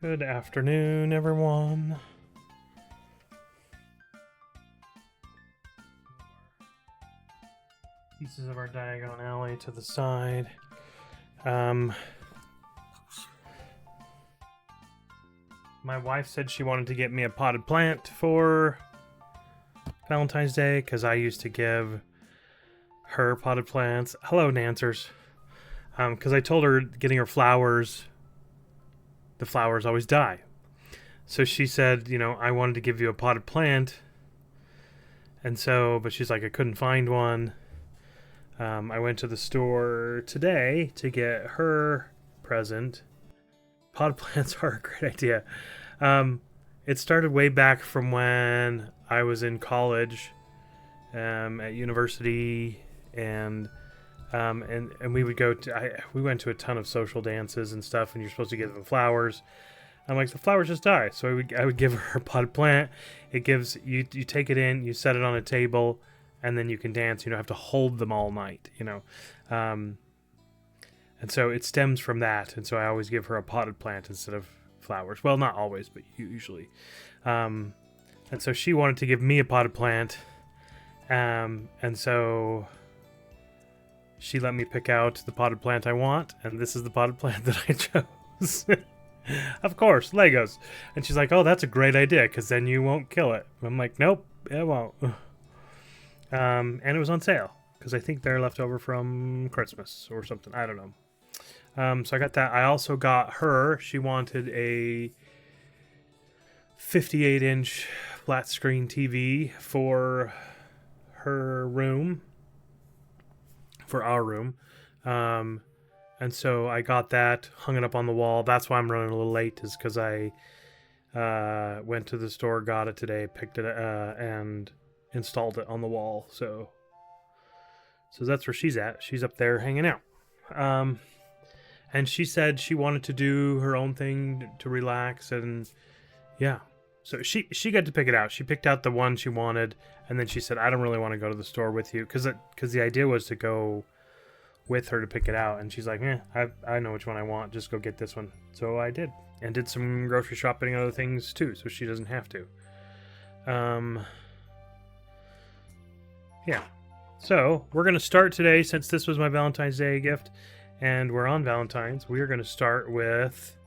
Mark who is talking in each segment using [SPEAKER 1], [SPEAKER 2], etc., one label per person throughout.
[SPEAKER 1] Good afternoon, everyone. Pieces of our Diagon alley to the side. My wife said she wanted to get me a potted plant for Valentine's Day because I used to give her potted plants. Hello, Dancers. Because I told her getting her flowers, the flowers always die. So she said, I wanted to give you a potted plant. And so, but she's like, I couldn't find one. I went to the store today to get her present. Potted plants are a great idea. It started way back from when I was in college, at university, and we would go to. We went to a ton of social dances and stuff, and you're supposed to give them flowers. I'm like, the flowers just die, so I would give her a potted plant. It gives you take it in, you set it on a table, and then you can dance. You don't have to hold them all night, And so it stems from that, and so I always give her a potted plant instead of flowers. Well, not always, but usually. And so she wanted to give me a potted plant, and so she let me pick out the potted plant I want, and this is the potted plant that I chose. Of course, Legos. And she's like, oh, that's a great idea, because then you won't kill it. I'm like, nope, it won't. And it was on sale, because I think they're left over from Christmas or something. I don't know. So I got that. I also got her, she wanted a 58-inch flat screen TV for her room, for our room. And so I got that, hung it up on the wall. That's why I'm running a little late, is because I went to the store, got it today, picked it, and installed it on the wall. So that's where she's at. She's up there hanging out. And she said she wanted to do her own thing to relax, and yeah. So she got to pick it out. She picked out the one she wanted, and then she said, I don't really want to go to the store with you, because the idea was to go with her to pick it out. And she's like, I know which one I want. Just go get this one. So I did, and did some grocery shopping and other things too, so she doesn't have to. Yeah. So we're going to start today, since this was my Valentine's Day gift, and we're on Valentine's. We are going to start with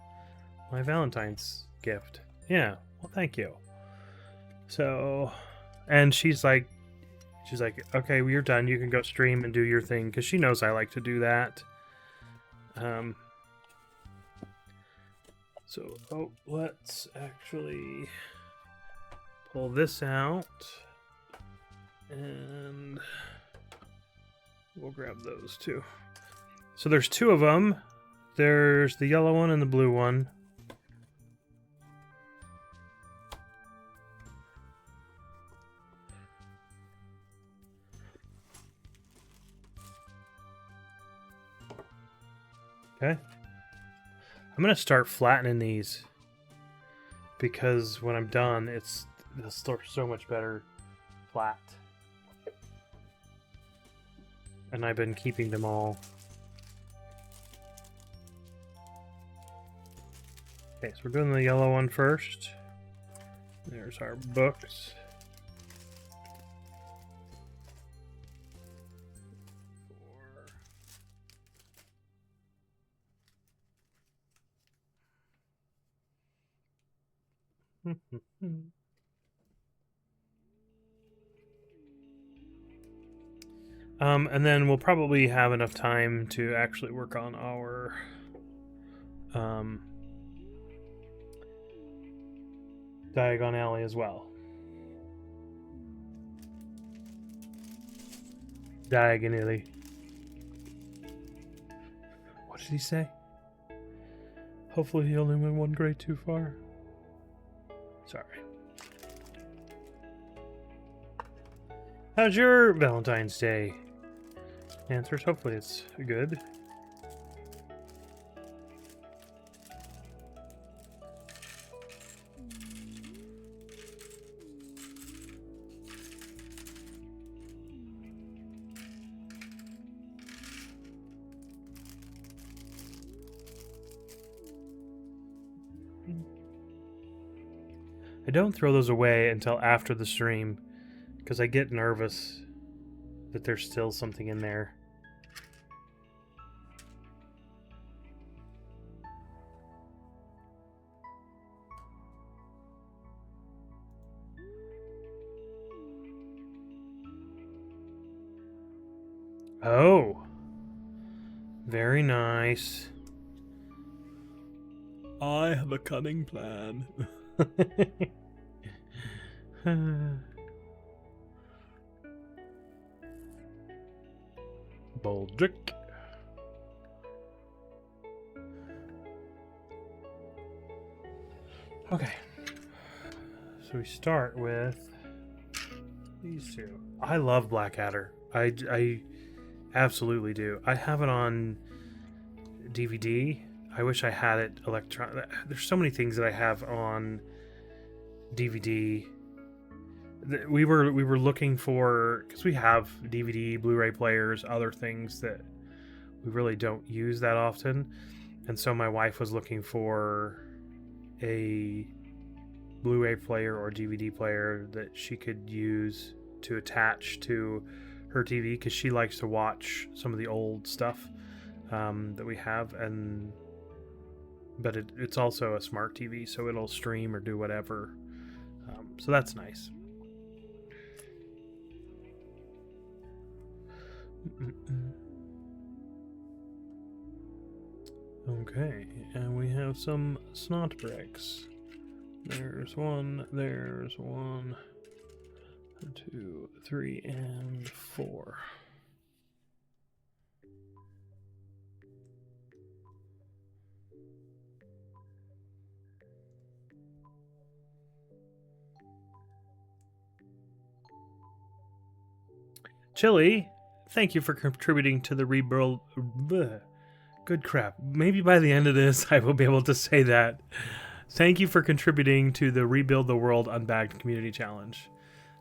[SPEAKER 1] my Valentine's gift. Yeah. Well, thank you. So, and she's like, okay, well, you're done. You can go stream and do your thing, because she knows I like to do that. So, let's actually pull this out. And we'll grab those too. So there's two of them. There's the yellow one and the blue one. Okay. I'm going to start flattening these because when I'm done, they'll start so much better flat. And I've been keeping them all. Okay, so we're doing the yellow one first. There's our books. And then we'll probably have enough time to actually work on our Diagon Alley as well. Diagonally. What did he say? Hopefully he only went one grade too far. Sorry. How's your Valentine's Day? Answers. Hopefully it's good. I don't throw those away until after the stream because I get nervous that there's still something in there. Oh, very nice. I have a cunning plan. Baldric. Okay. So we start with these two. I love Blackadder. I absolutely do. I have it on DVD. I wish I had it electronic. There's so many things that I have on DVD. We were looking for, because we have DVD, Blu-ray players, other things that we really don't use that often, and so my wife was looking for a Blu-ray player or DVD player that she could use to attach to her TV because she likes to watch some of the old stuff that we have, but it's also a smart TV, so it'll stream or do whatever. So that's nice. Okay, and we have some snot bricks. There's one, 2, 3, and 4. Chili, thank you for contributing to the rebuild. Good crap. Maybe by the end of this, I will be able to say that. Thank you for contributing to the Rebuild the World Unbagged Community Challenge.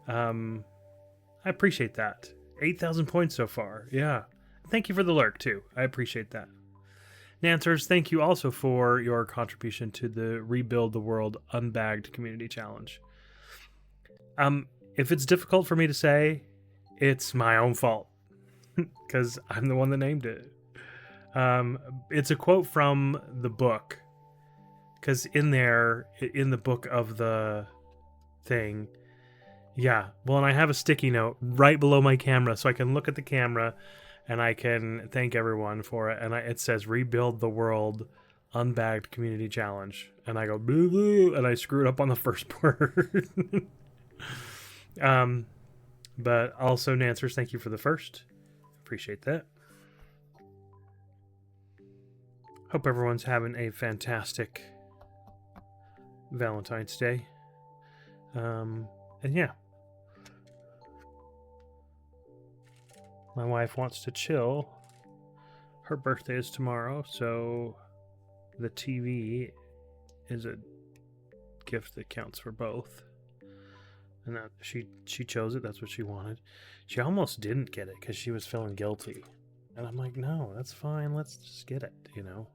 [SPEAKER 1] I appreciate that. 8,000 points so far. Yeah. Thank you for the lurk, too. I appreciate that. Nancers, thank you also for your contribution to the Rebuild the World Unbagged Community Challenge. If it's difficult for me to say, it's my own fault. Because I'm the one that named it. It's a quote from the book. Because in the book of the thing, yeah. Well, and I have a sticky note right below my camera, so I can look at the camera, and I can thank everyone for it. And it says "Rebuild the World Unbagged Community Challenge," and I go boo boo, and I screwed up on the first word. But also, Nancers, thank you for the first. Appreciate that. Hope everyone's having a fantastic Valentine's Day. And yeah. My wife wants to chill. Her birthday is tomorrow, so the TV is a gift that counts for both. And that she chose it. That's what she wanted. She almost didn't get it because she was feeling guilty. And I'm like, no, that's fine. Let's just get it, you know.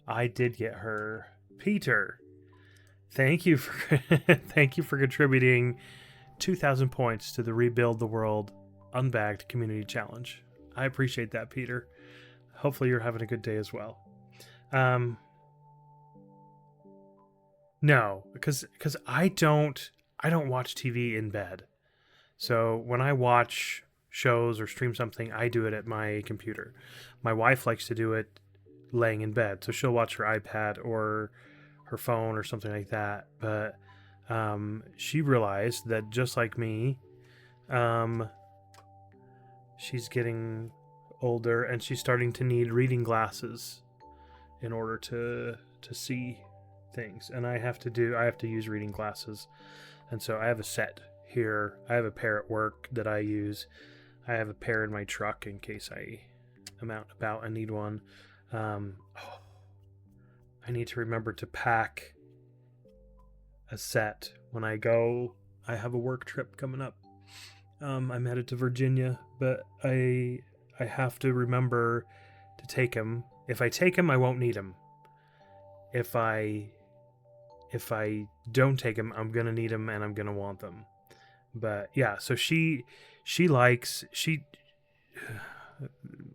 [SPEAKER 1] I did get her. Peter, thank you for thank you for contributing 2,000 points to the Rebuild the World Unbagged Community Challenge. I appreciate that, Peter. Hopefully you're having a good day as well. No, because I don't watch TV in bed. So when I watch shows or stream something, I do it at my computer. My wife likes to do it laying in bed, so she'll watch her iPad or her phone or something like that. But she realized that just like me, she's getting older and she's starting to need reading glasses in order to see things, and I have to use reading glasses. And so I have a set here. I have a pair at work that I use. I have a pair in my truck in case I am out and about and need one. I need to remember to pack a set when I go. I have a work trip coming up. I'm headed to Virginia, but I have to remember to take them. If I take them, I won't need them. If I don't take them, I'm gonna need them and I'm gonna want them. But yeah, so she likes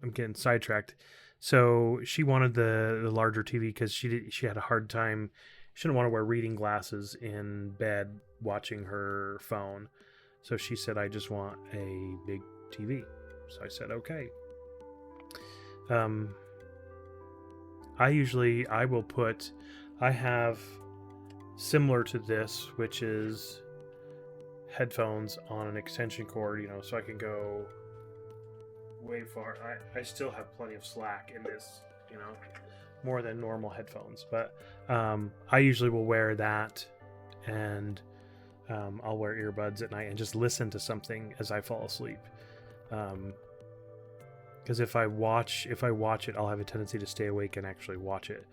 [SPEAKER 1] I'm getting sidetracked. So she wanted the larger TV because she had a hard time. She didn't want to wear reading glasses in bed watching her phone. So she said, I just want a big TV. So I said, okay. I have similar to this, which is headphones on an extension cord, you know, so I can go way far. I still have plenty of slack in this, you know, more than normal headphones. But I usually will wear that, and I'll wear earbuds at night and just listen to something as I fall asleep. Because if I watch it, I'll have a tendency to stay awake and actually watch it.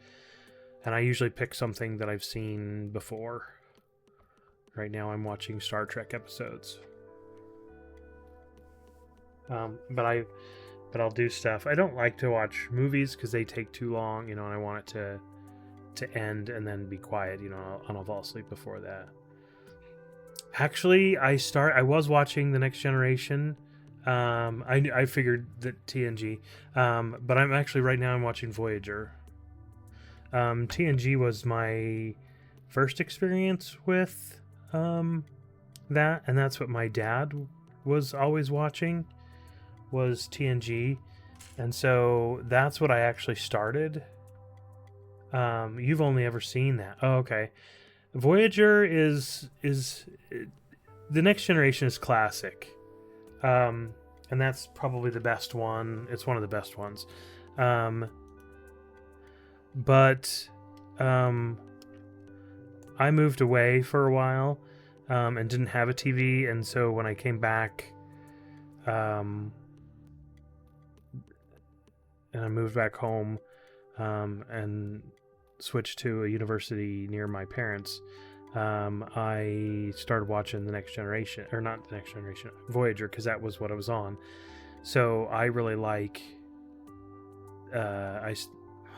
[SPEAKER 1] And I usually pick something that I've seen before. Right now I'm watching Star Trek episodes. But I'll do stuff. I don't like to watch movies because they take too long, you know, and I want it to end and then be quiet, you know, and I'll fall asleep before that. Actually, I was watching The Next Generation. I figured that TNG. But I'm actually right now I'm watching Voyager. TNG was my first experience with that, and that's what my dad was always watching, was TNG, and so that's what I actually started. You've only ever seen that. Oh, okay. Voyager is The Next Generation is classic, and that's probably the best one. It's one of the best ones. But I moved away for a while and didn't have a TV, and so when I came back, and I moved back home and switched to a university near my parents, I started watching The Next Generation, or not The Next Generation, Voyager, because that was what I was on. So I really like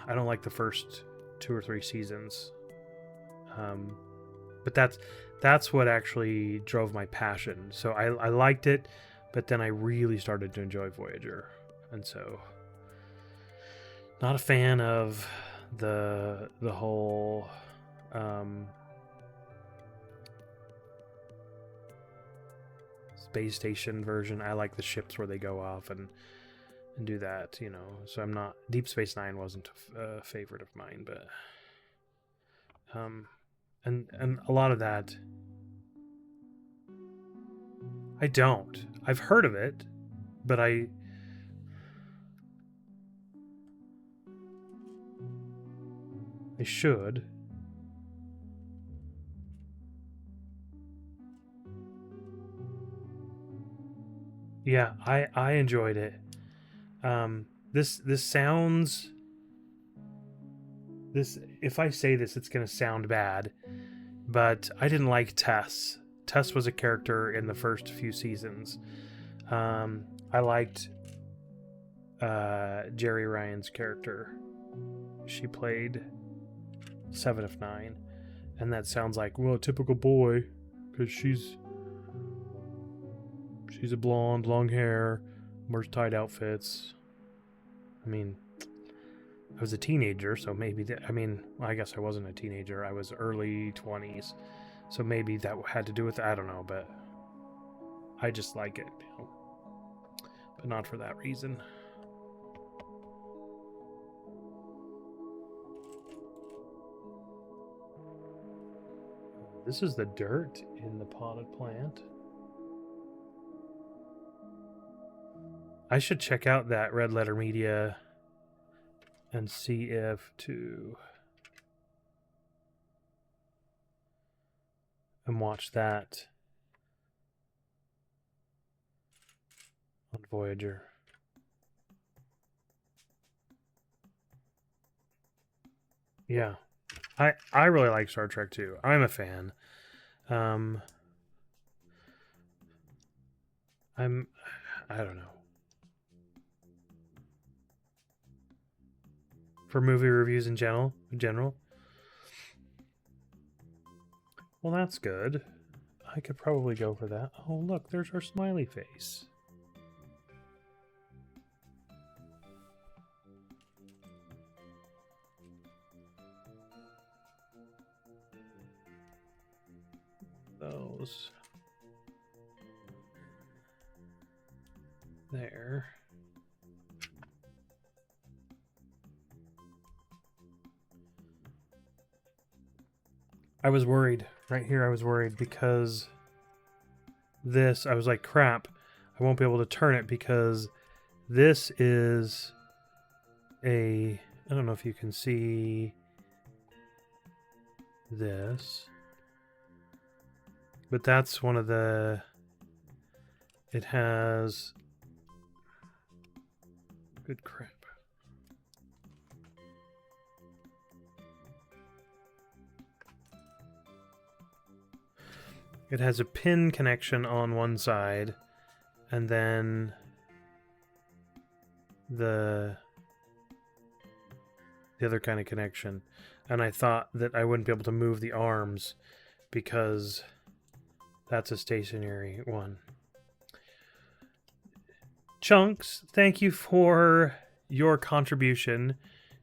[SPEAKER 1] I don't like the first 2 or 3 seasons, but that's what actually drove my passion. So I liked it, but then I really started to enjoy Voyager, and so not a fan of the whole space station version. I like the ships where they go off and do that, you know. So I'm not, Deep Space Nine wasn't a favorite of mine, but and a lot of that I don't. I've heard of it, but I should. Yeah, I enjoyed it. This sounds, this, if I say this, it's gonna sound bad, but I didn't like Tess. Tess was a character in the first few seasons. I liked Jerry Ryan's character. She played 7 of 9, and that sounds like, well, a typical boy, because she's a blonde, long hair, wears tight outfits. I mean, I was a teenager, so maybe I guess I wasn't a teenager. I was early 20s, so maybe that had to do with it. I don't know, but I just like it, but not for that reason. This is the dirt in the potted plant. I should check out that Red Letter Media and see if and watch that on Voyager. Yeah. I really like Star Trek too. I'm a fan. I don't know. For movie reviews in general. Well, that's good. I could probably go for that. Oh, look, there's our smiley face. Those. There. I was worried. Right here I was worried because this, I was like, crap, I won't be able to turn it because this is a, I don't know if you can see this, but that's one of the, it has, good crap. It has a pin connection on one side, and then the other kind of connection. And I thought that I wouldn't be able to move the arms because that's a stationary one. Chunks, thank you for your contribution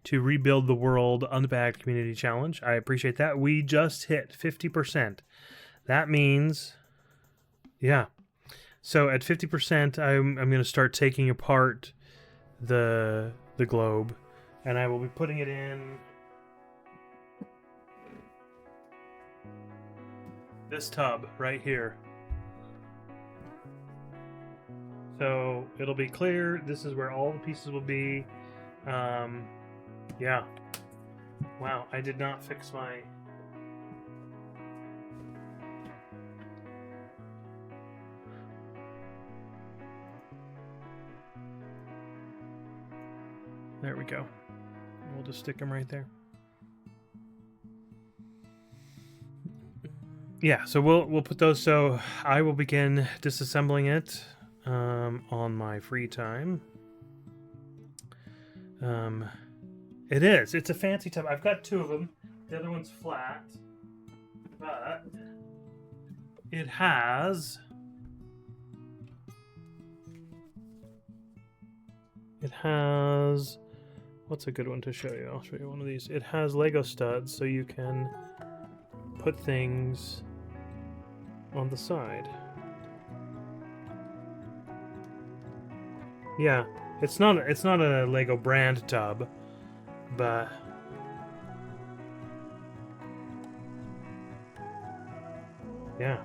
[SPEAKER 1] to Rebuild the World Unbagged Community Challenge. I appreciate that. We just hit 50%. That means, yeah. So at 50%, I'm going to start taking apart the globe, and I will be putting it in this tub right here. So it'll be clear. This is where all the pieces will be. Yeah. Wow, I did not fix my... There we go. We'll just stick them right there. Yeah, so we'll put those. So I will begin disassembling it on my free time. It's a fancy tub. I've got 2 of them. The other one's flat, but it has what's a good one to show you? I'll show you one of these. It has Lego studs, so you can put things on the side. Yeah, it's not a Lego brand tub, but yeah,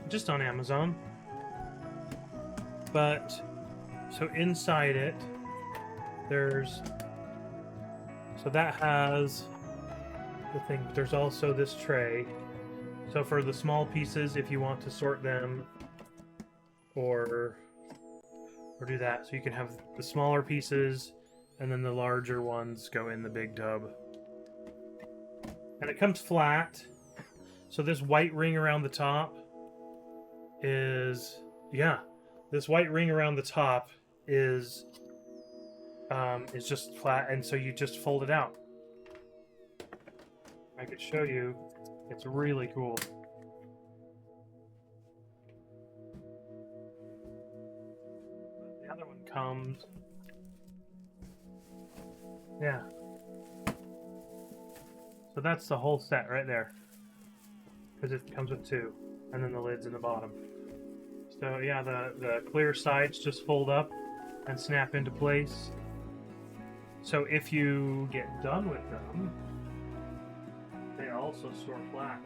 [SPEAKER 1] just on Amazon. But so inside it, there's so that has the thing. There's also this tray. So for the small pieces, if you want to sort them, or do that, so you can have the smaller pieces, and then the larger ones go in the big tub. And it comes flat. So this white ring around the top is, yeah, this white ring around the top is just flat, and so you just fold it out. I could show you. It's really cool. The other one comes, yeah. So that's the whole set right there, because it comes with two, and then the lid's in the bottom. So yeah, the clear sides just fold up and snap into place. So if you get done with them, they also store flat.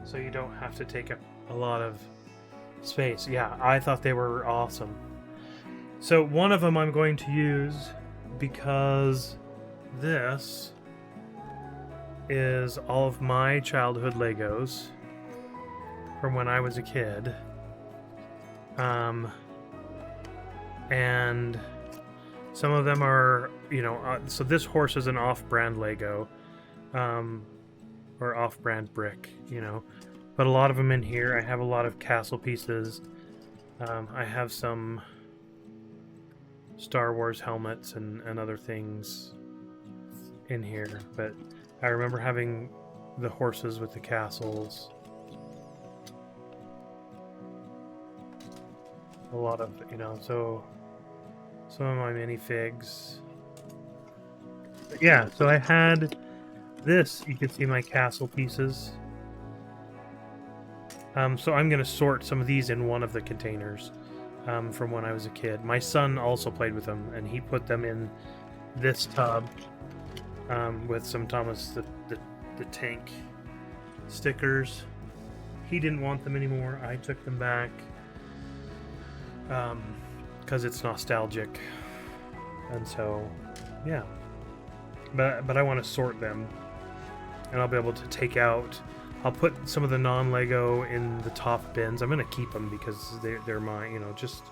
[SPEAKER 1] So you don't have to take up a lot of space. Yeah, I thought they were awesome. So one of them I'm going to use because this is all of my childhood Legos from when I was a kid. And some of them are, you know, so this horse is an off-brand Lego, or off-brand brick, you know, but a lot of them in here. I have a lot of castle pieces. I have some Star Wars helmets and other things in here, but I remember having the horses with the castles. A lot of, you know, so some of my minifigs. But yeah, so I had this. You can see my castle pieces. So I'm going to sort some of these in one of the containers from when I was a kid. My son also played with them, and he put them in this tub with some Thomas the Tank stickers. He didn't want them anymore. I took them back because it's nostalgic, and so yeah. But I want to sort them, and I'll be able to take out. I'll put some of the non-Lego in the top bins. I'm gonna keep them because they're mine. You know, just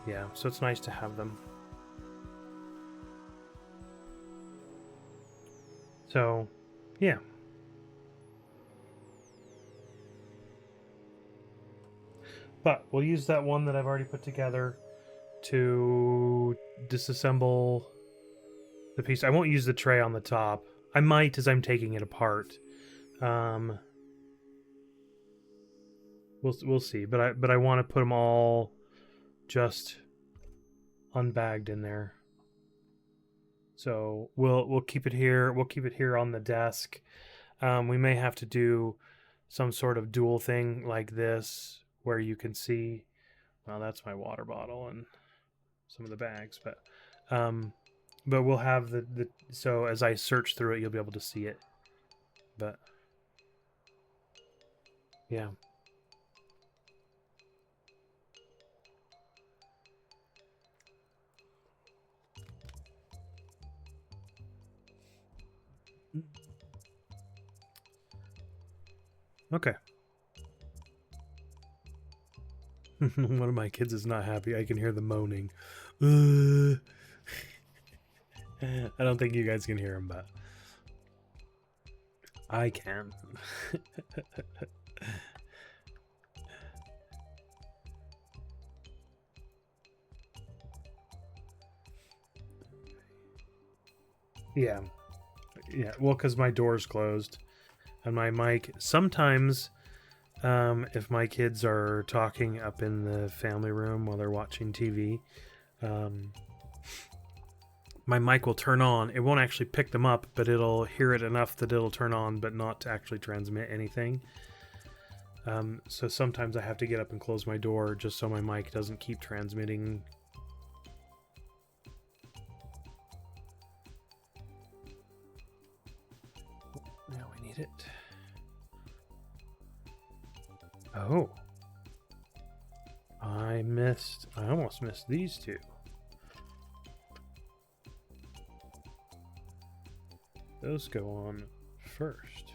[SPEAKER 1] yeah. So it's nice to have them. So, yeah. But we'll use that one that I've already put together to disassemble the piece. I won't use the tray on the top. I might as I'm taking it apart. We'll see. But I want to put them all just unbagged in there. So we'll keep it here. We'll keep it here on the desk. We may have to do some sort of dual thing like this, where you can see. Well, that's my water bottle and some of the bags, but we'll have the so as I search through it, you'll be able to see it. But yeah. Okay. One of my kids is not happy. I can hear the moaning. I don't think you guys can hear him, but I can. Yeah. Yeah, well, because my door's closed and my mic. Sometimes, if my kids are talking up in the family room while they're watching TV, my mic will turn on. It won't actually pick them up, but it'll hear it enough that it'll turn on, but not to actually transmit anything. So sometimes I have to get up and close my door just so my mic doesn't keep transmitting. Now we need it. Oh. I I almost missed these two. Those go on first.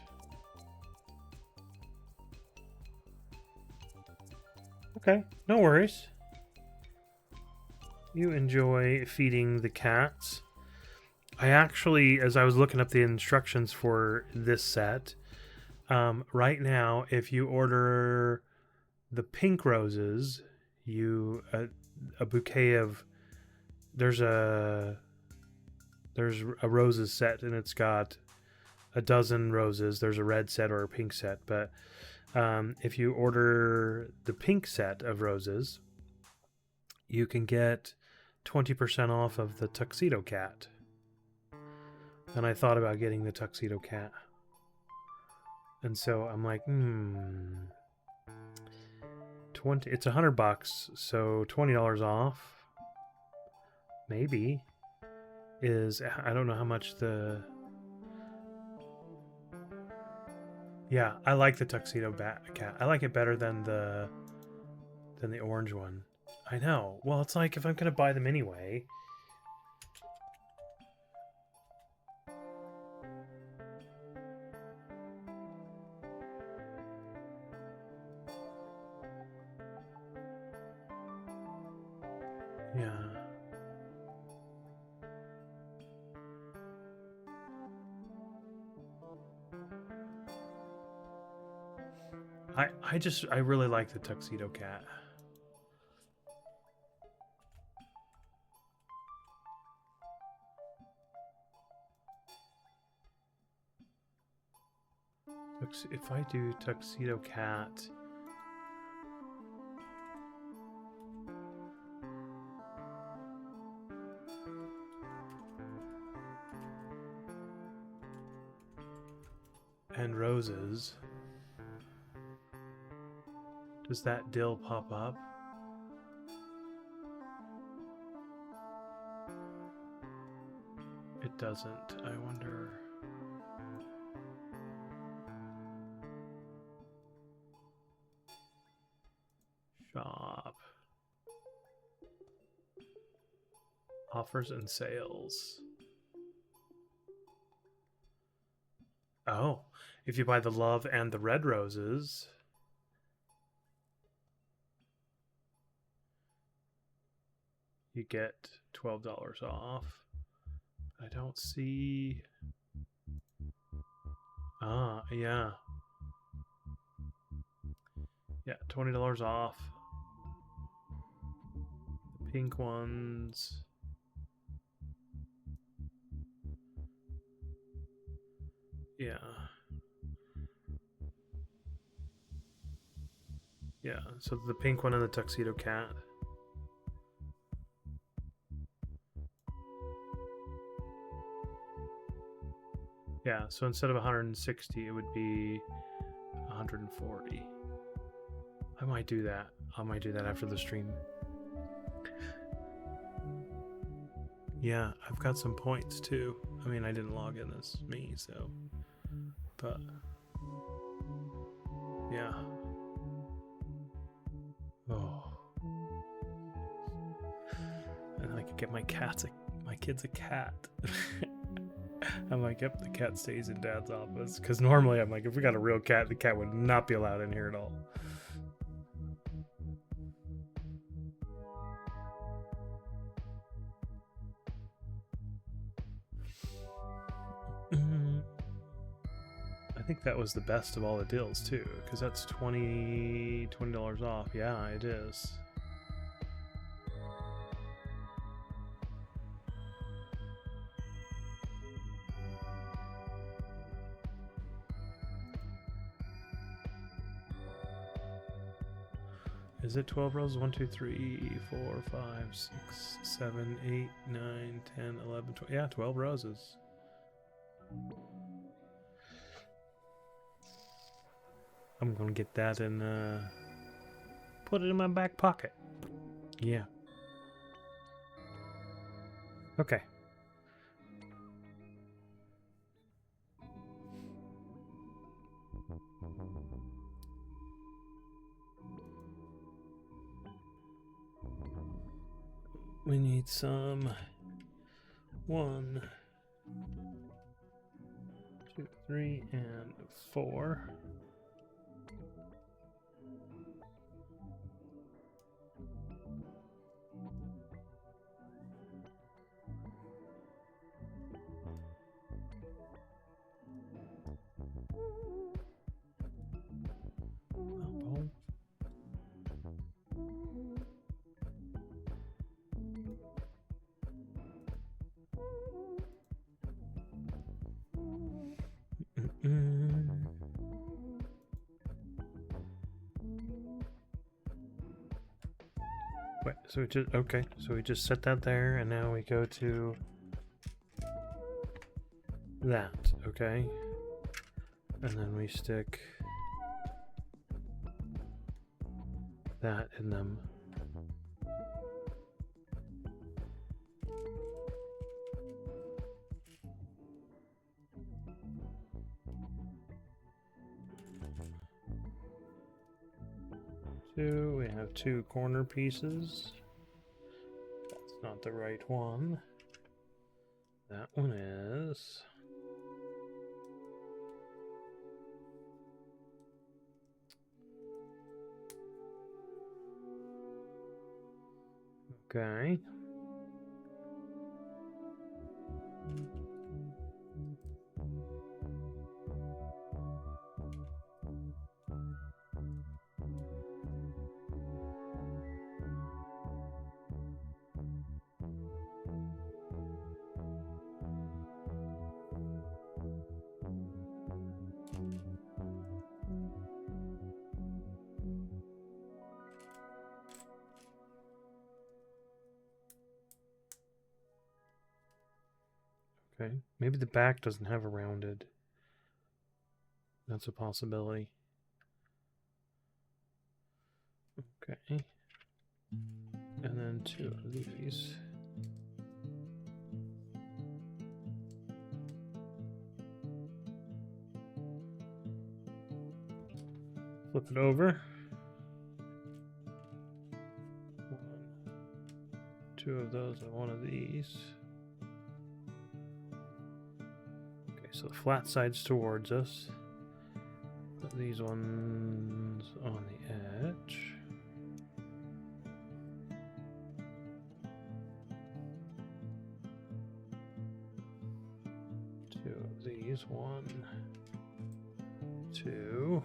[SPEAKER 1] Okay, no worries. You enjoy feeding the cats. I actually, as I was looking up the instructions for this set, right now, if you order the pink roses, a bouquet of there's a roses set, and it's got a dozen roses. There's a red set or a pink set, but if you order the pink set of roses, you can get 20% off of the tuxedo cat. And I thought about getting the tuxedo cat. And so I'm like, 20, it's $100, so $20 off. Maybe I don't know how much yeah, I like the tuxedo cat. I like it better than the orange one. I know. Well, it's like if I'm gonna buy them anyway. Yeah. I really like the tuxedo cat. If I do tuxedo cat, and roses, does that dill pop up? It doesn't. I wonder. Shop. Offers and sales. Oh, if you buy the love and the red roses, you get $12 off. I don't see. Ah, yeah. Yeah, $20 off. The pink ones. Yeah. Yeah, so the pink one and the tuxedo cat. Yeah, so instead of 160, it would be 140. I might do that. I might do that after the stream. Yeah, I've got some points too. I mean, I didn't log in as me, so. But. Yeah. Oh. And I could get my kid's a cat. I'm like, yep, the cat stays in Dad's office. Because normally I'm like, if we got a real cat, the cat would not be allowed in here at all. I think that was the best of all the deals too, because that's $20 off. Yeah, it is. Is it 12 rows? 1, 2, 3, 4, 5, 6, 7, 8, 9, 10, 11, 12. Yeah, 12 roses. I'm gonna get that and put it in my back pocket. Yeah. Okay. We need some 1, 2, 3, and 4. Wait, so we just okay, so we just set that there, and now we go to that, okay? And then we stick that in them. We have 2 corner pieces. That's not the right one. That one is. Okay. Okay, maybe the back doesn't have a rounded. That's a possibility. Okay. And then 2 of these. Flip it over. 1, 2 of those and 1 of these. Okay, so the flat side's towards us. Put these ones on the edge. Two of these, 1, 2.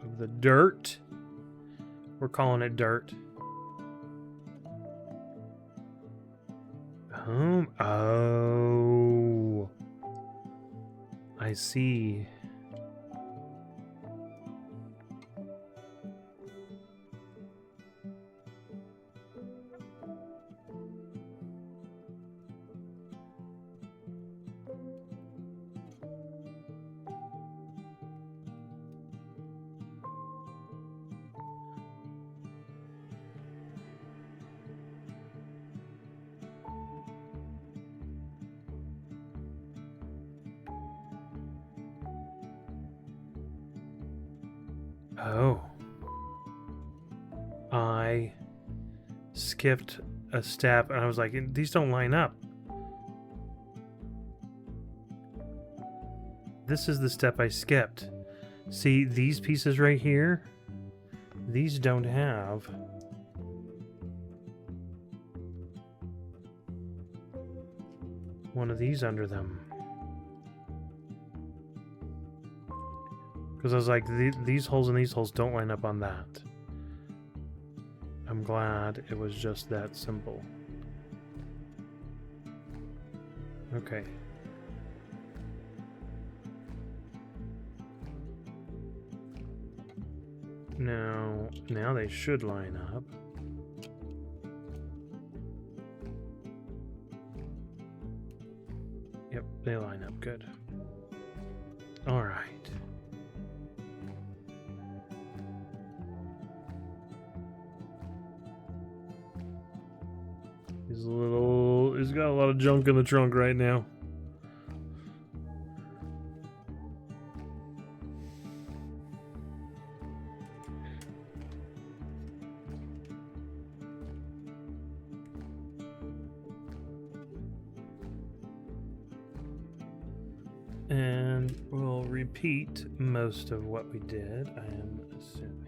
[SPEAKER 1] Of the dirt. We're calling it dirt. Oh. I see. Oh. I skipped a step and I was like, these don't line up. This is the step I skipped. See, these pieces right here, these don't have one of these under them. Because I was like, these holes and these holes don't line up on that. I'm glad it was just that simple. Okay. Now they should line up. Yep, they line up good. All right. He's got a lot of junk in the trunk right now. And we'll repeat most of what we did, I am assuming.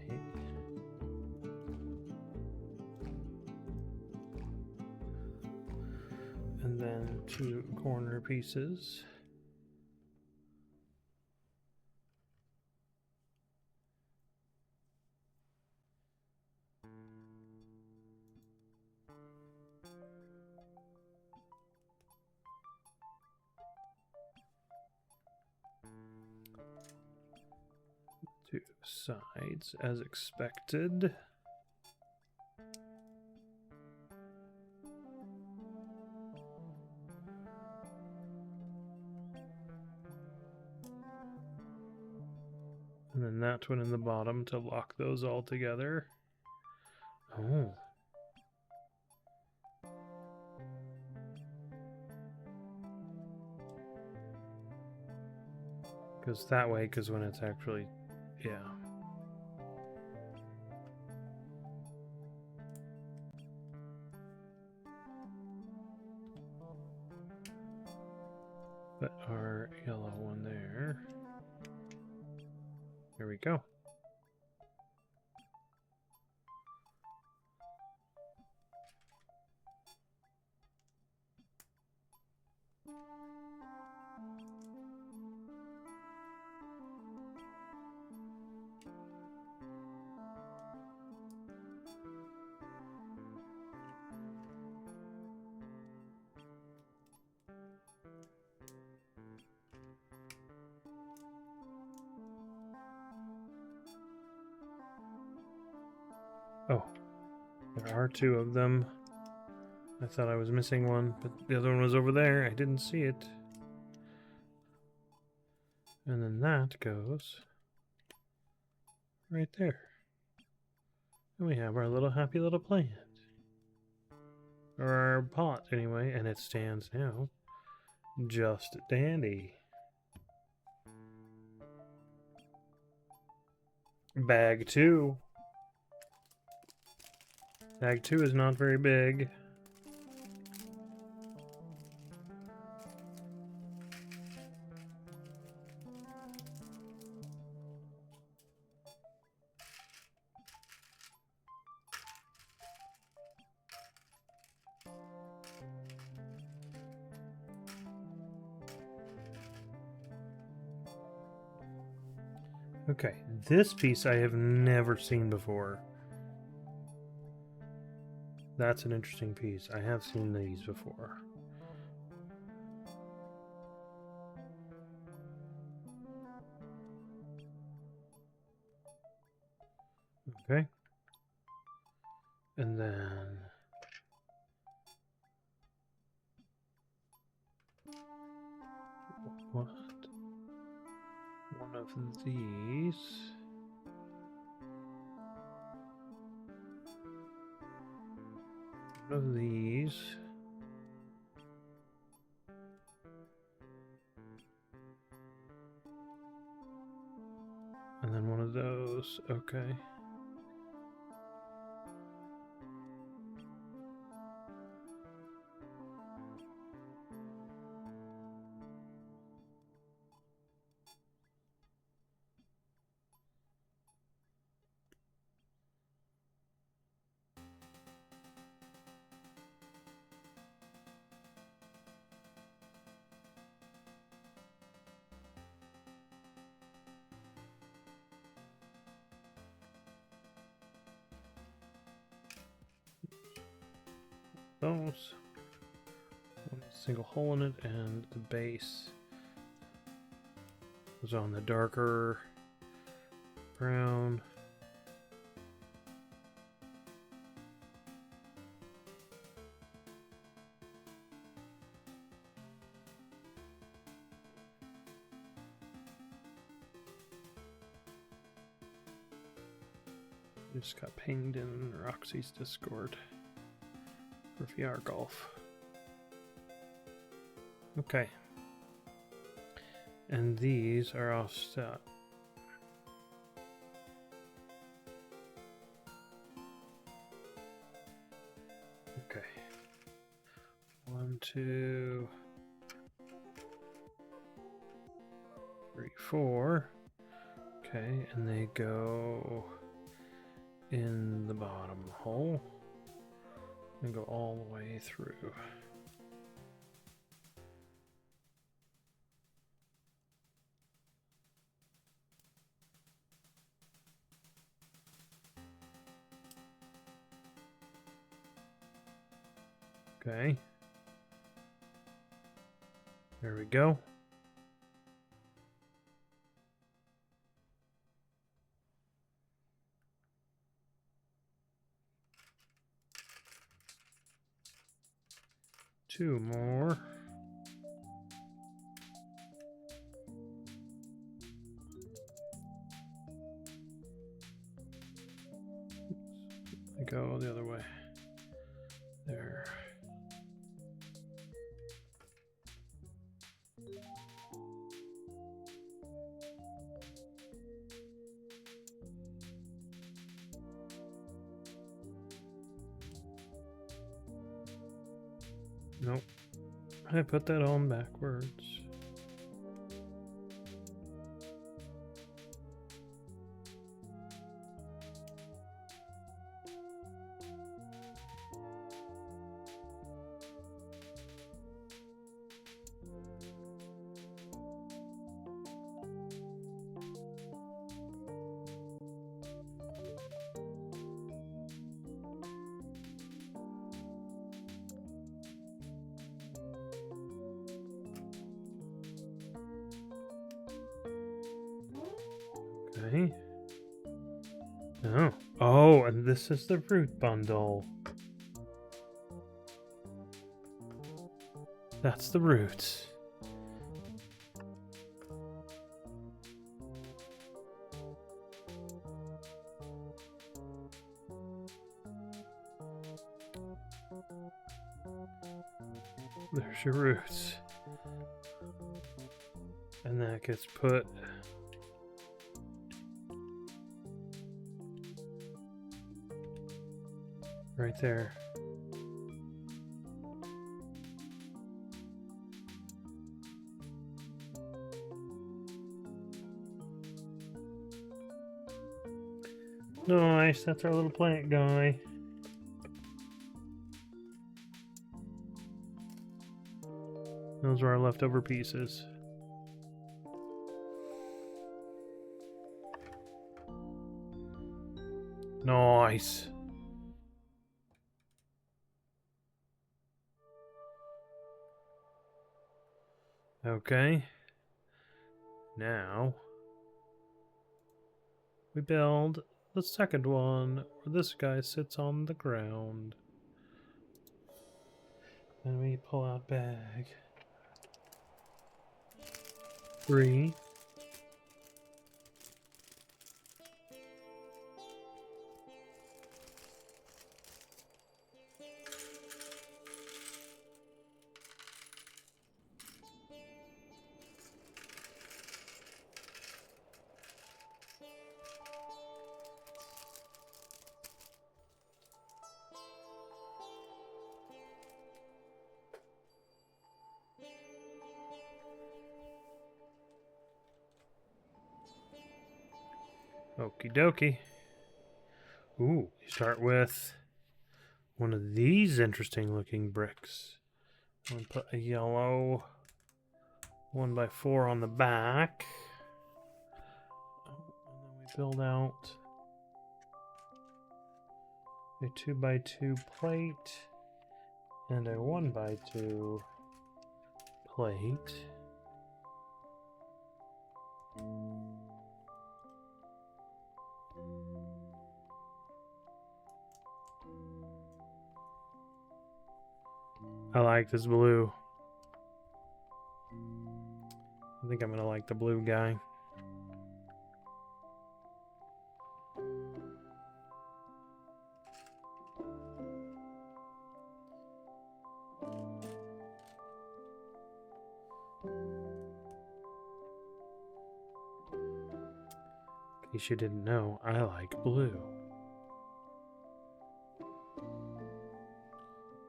[SPEAKER 1] And then 2 corner pieces. Two sides as expected. And then that one in the bottom to lock those all together. Oh. Goes that way, because when it's actually, yeah. Put our yellow one there. There we go. Oh, there are 2 of them. I thought I was missing one, but the other one was over there. I didn't see it. And then that goes right there. And we have our little happy little plant. Or our pot, anyway, and it stands now just dandy. Bag 2. Bag 2 is not very big. Okay, this piece I have never seen before. That's an interesting piece. I have seen these before. Okay. And then what? One of these. One of these. And then one of those. Okay. Those. One single hole in it, and the base was on the darker brown. Just got pinged in Roxy's Discord for VR golf. Okay. And these are all set. Okay. 1, 2, 3, 4. Okay, and they go in the bottom hole and go all the way through. Okay. There we go. Two more. I go the other way. There. Nope. I put that on backwards. Okay. Oh, and this is the root bundle. That's the roots. There's your roots. And that gets put right there. Nice, that's our little plant guy. Those are our leftover pieces. Nice. Okay. Now we build the second one where this guy sits on the ground. And we pull out bag 3. Okie dokie. Ooh, you start with one of these interesting looking bricks. I'm gonna put a yellow 1x4 on the back. Oh, and then we build out a 2x2 plate and a 1x2 plate. I like this blue. I think I'm gonna like the blue guy. case you didn't know, I like blue.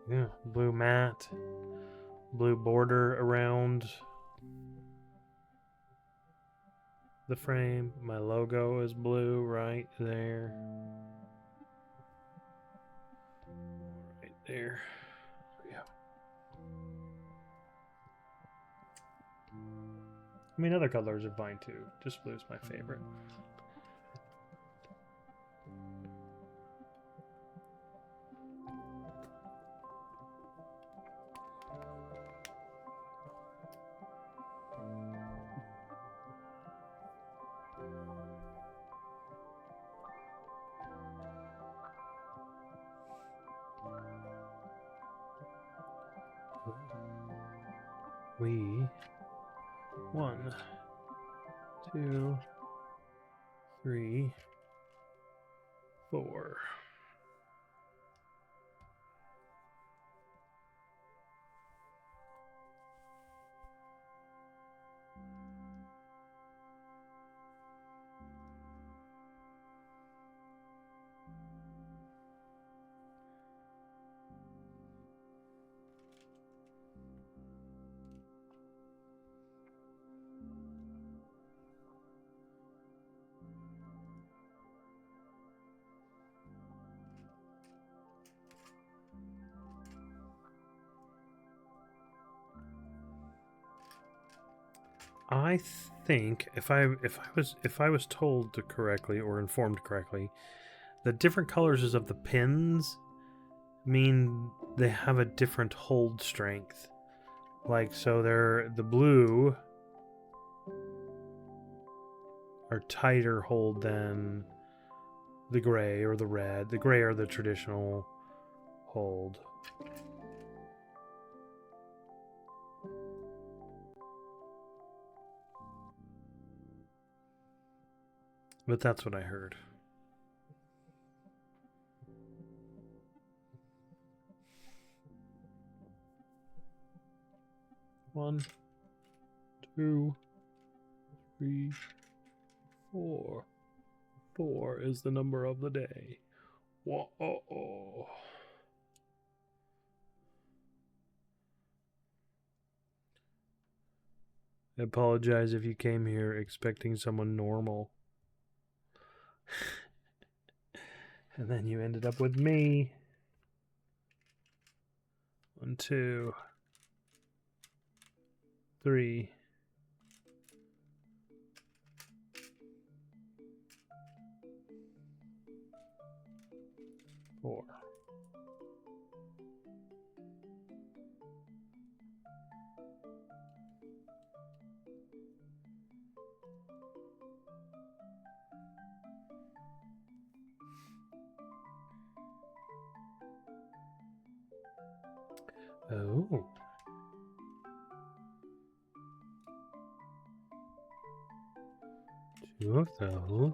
[SPEAKER 1] Yeah, blue mat, blue border around the frame. My logo is blue right there. Right there. Yeah. I mean, other colors are fine too. Just blue's my favorite. We 1, 2, 3, 4. I think if I was told correctly or informed correctly, the different colors of the pins mean they have a different hold strength. Like, so the blue are tighter hold than the gray or the red. The gray are the traditional hold. But that's what I heard. One, 2, 3, 4. 4 is the number of the day. Whoa. I apologize if you came here expecting someone normal. And then you ended up with me. 1, 2, 3. 4. Oh. Two of those.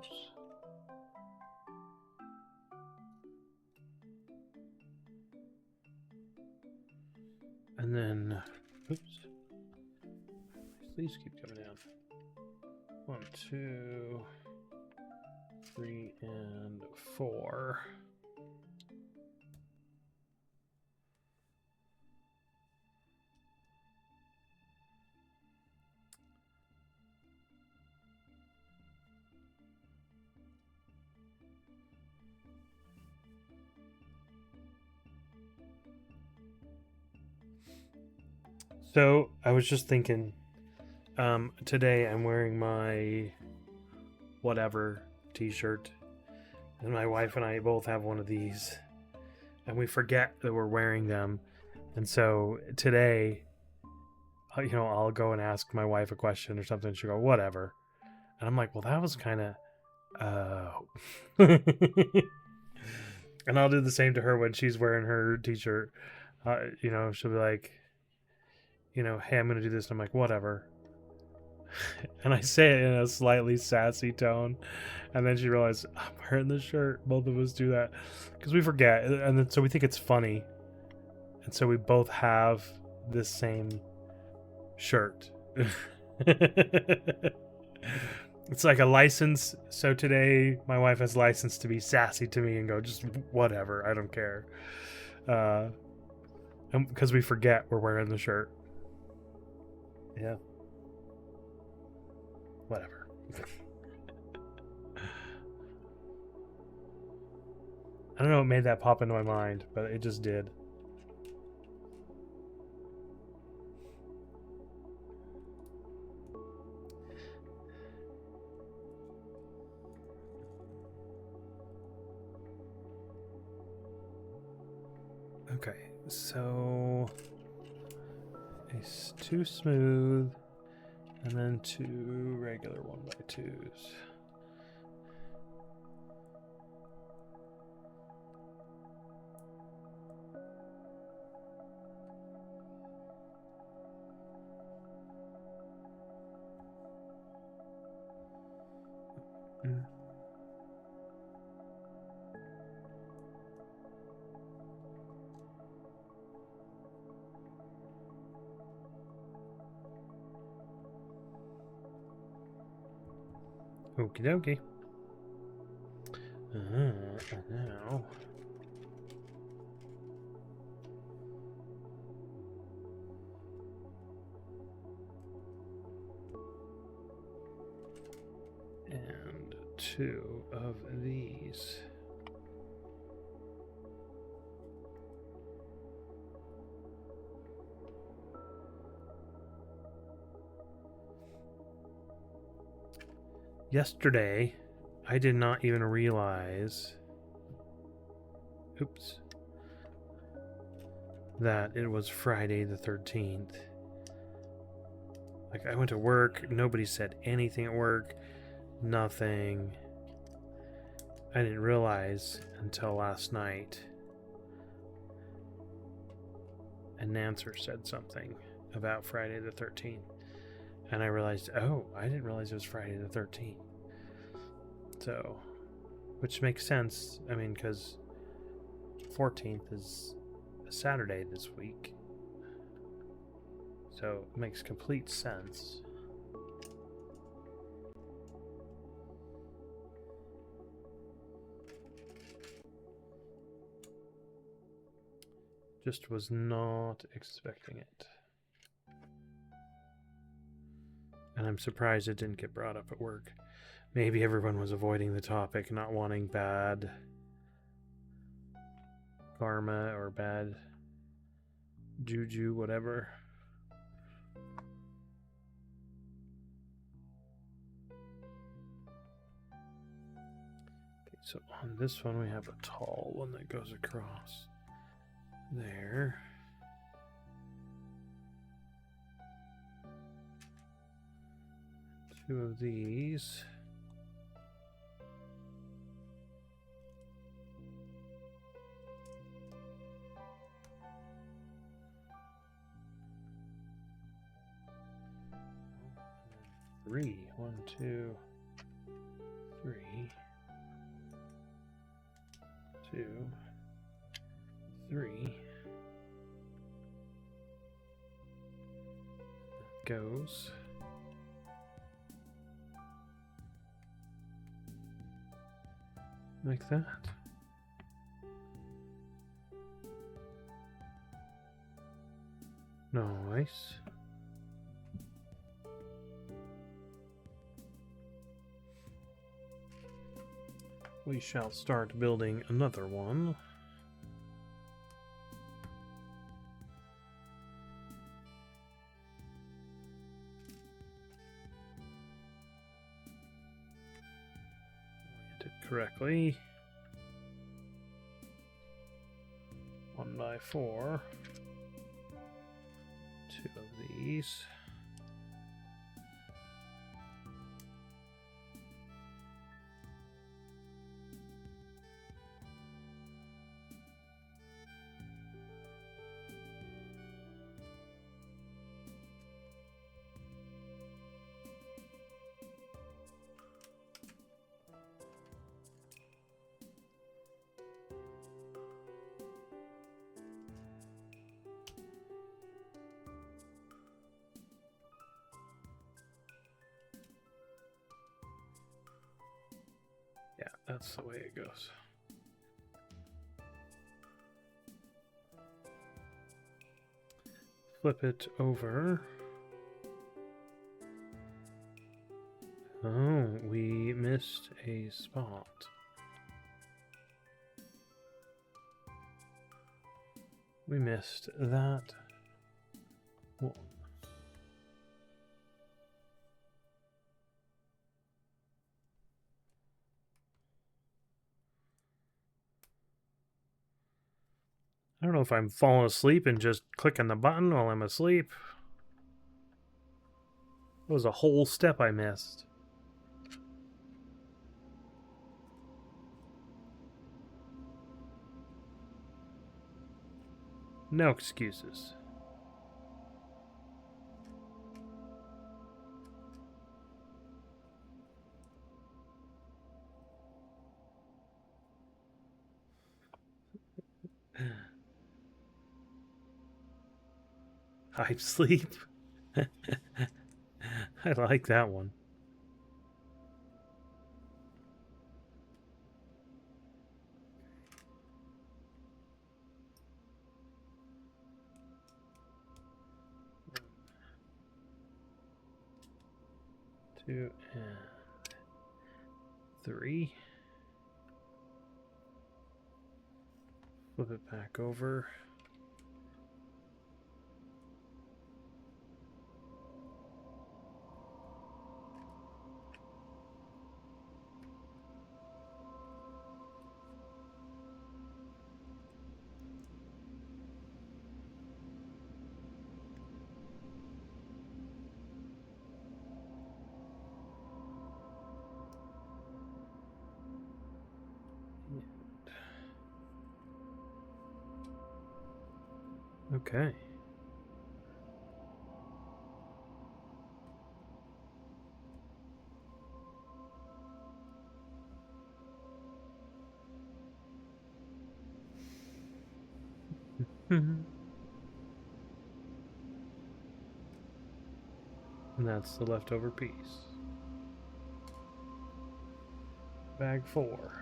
[SPEAKER 1] And then, oops. These keep coming down. 1, 2, 3, and 4. So I was just thinking, today I'm wearing my whatever t-shirt, and my wife and I both have one of these, and we forget that we're wearing them. And so today, I'll go and ask my wife a question or something. She'll go, whatever. And I'm like, well, that was kind of, and I'll do the same to her when she's wearing her t-shirt. She'll be like, hey, I'm going to do this. And I'm like, whatever. And I say it in a slightly sassy tone. And then she realized, I'm wearing this shirt. Both of us do that. Because we forget. And then, so we think it's funny. And so we both have this same shirt. It's like a license. So today, my wife has license to be sassy to me and go, just whatever. I don't care. Because we forget we're wearing the shirt. Yeah. Whatever. I don't know what made that pop into my mind, but it just did. Okay, so it's 2 smooth and then 2 regular 1x2s. Okie dokie. Now. And 2 of these. Yesterday, I did not even realize, that it was Friday the 13th. Like, I went to work, nobody said anything at work, nothing. I didn't realize until last night. And Nancer said something about Friday the 13th. And I realized, oh, I didn't realize it was Friday the 13th. So, which makes sense. I mean, because 14th is a Saturday this week. So, it makes complete sense. Just was not expecting it. And I'm surprised it didn't get brought up at work. Maybe everyone was avoiding the topic, not wanting bad karma or bad juju, whatever. Okay, so on this one we have a tall one that goes across there. Two of these. Three. 1, 2, 3. 2, 3. That goes. Like that. Nice. We shall start building another one. Orient it correctly. 1x4. 2 of these. that's the way it goes. Flip it over. Oh, we missed a spot. We missed that one. I don't know if I'm falling asleep and just clicking the button while I'm asleep. It was a whole step I missed. No excuses. I sleep. I like that one. Two and three. Flip it back over. Okay. And that's the leftover piece. Bag 4.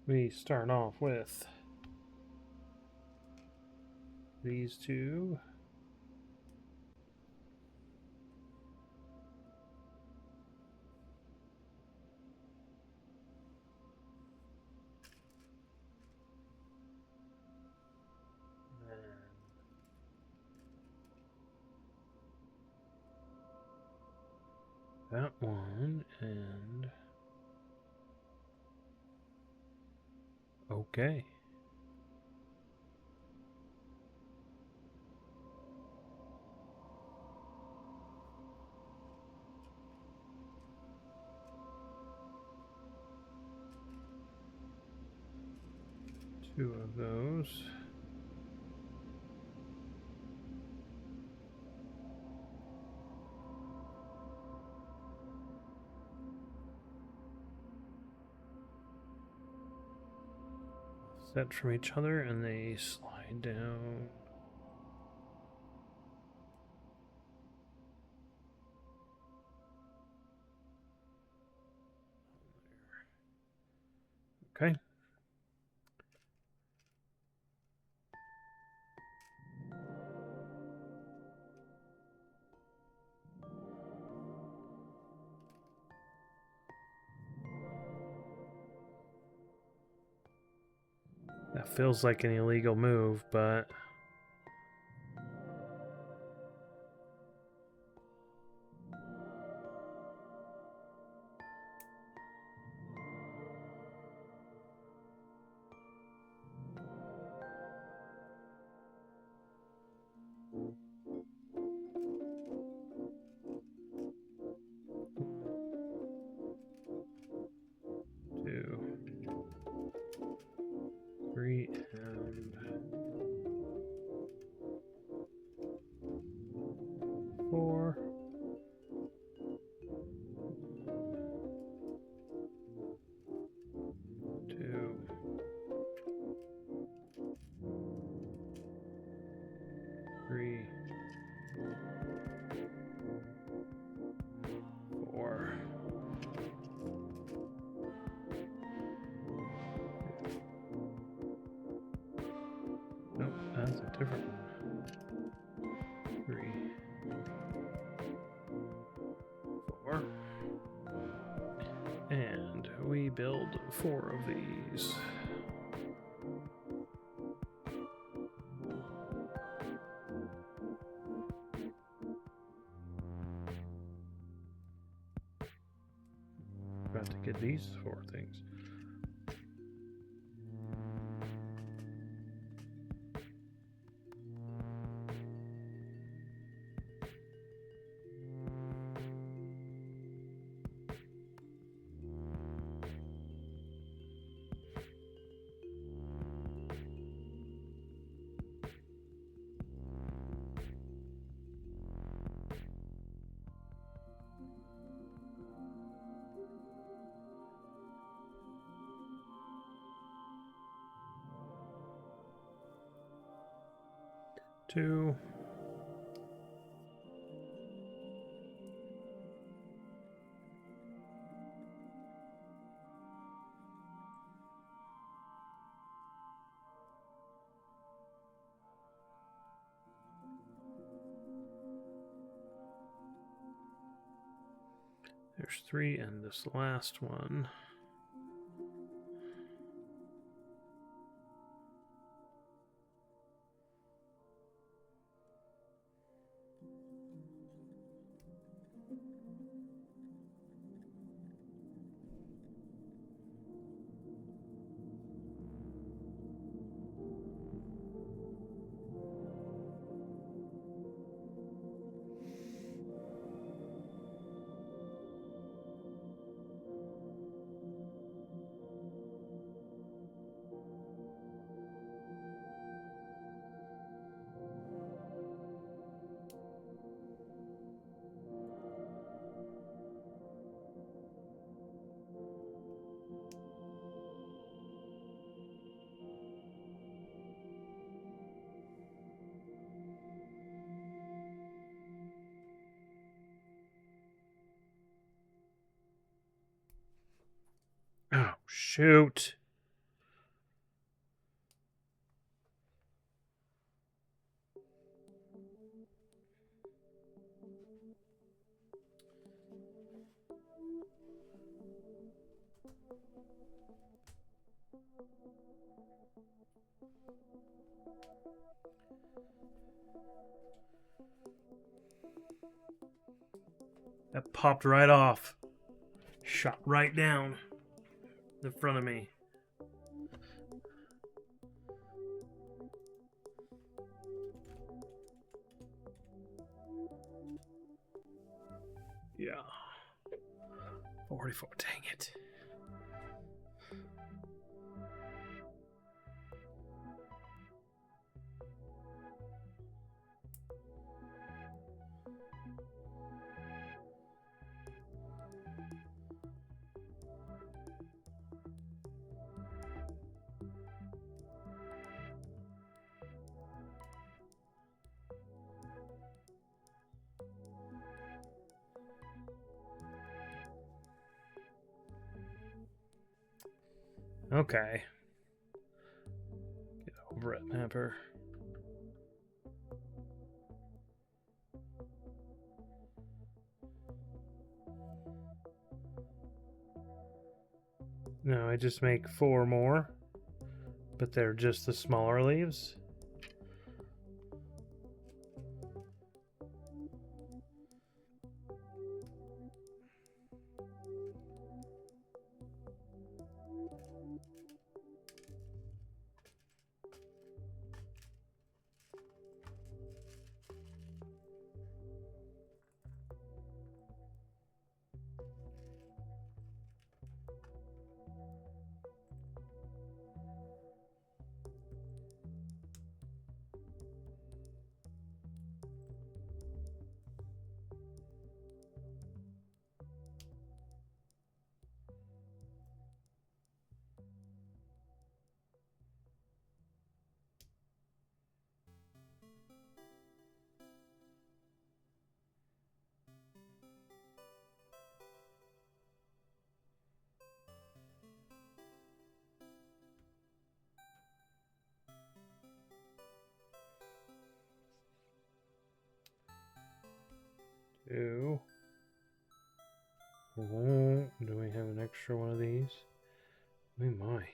[SPEAKER 1] We start off with these two. That one, and okay. Two of those. Set from each other, and they slide down. Okay. That feels like an illegal move, but two, three, and four. build 4 of these. Got to get these 4 things. Two. There's 3 and this last one. Oh, shoot. That popped right off. Shot right down the front of me. Yeah. 44, dang it. Okay. Get over it, Mapper. No, I just make 4 more, but they're just the smaller leaves. Two. Do we have an extra one of these? We might.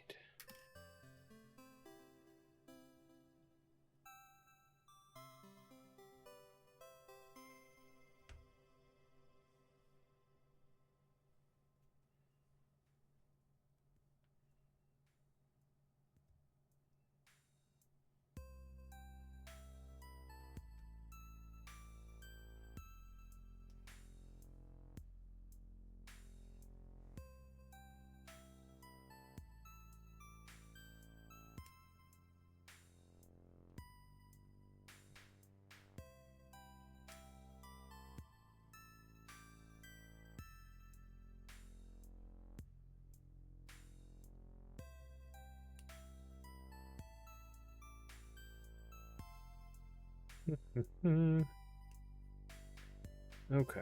[SPEAKER 1] Okay.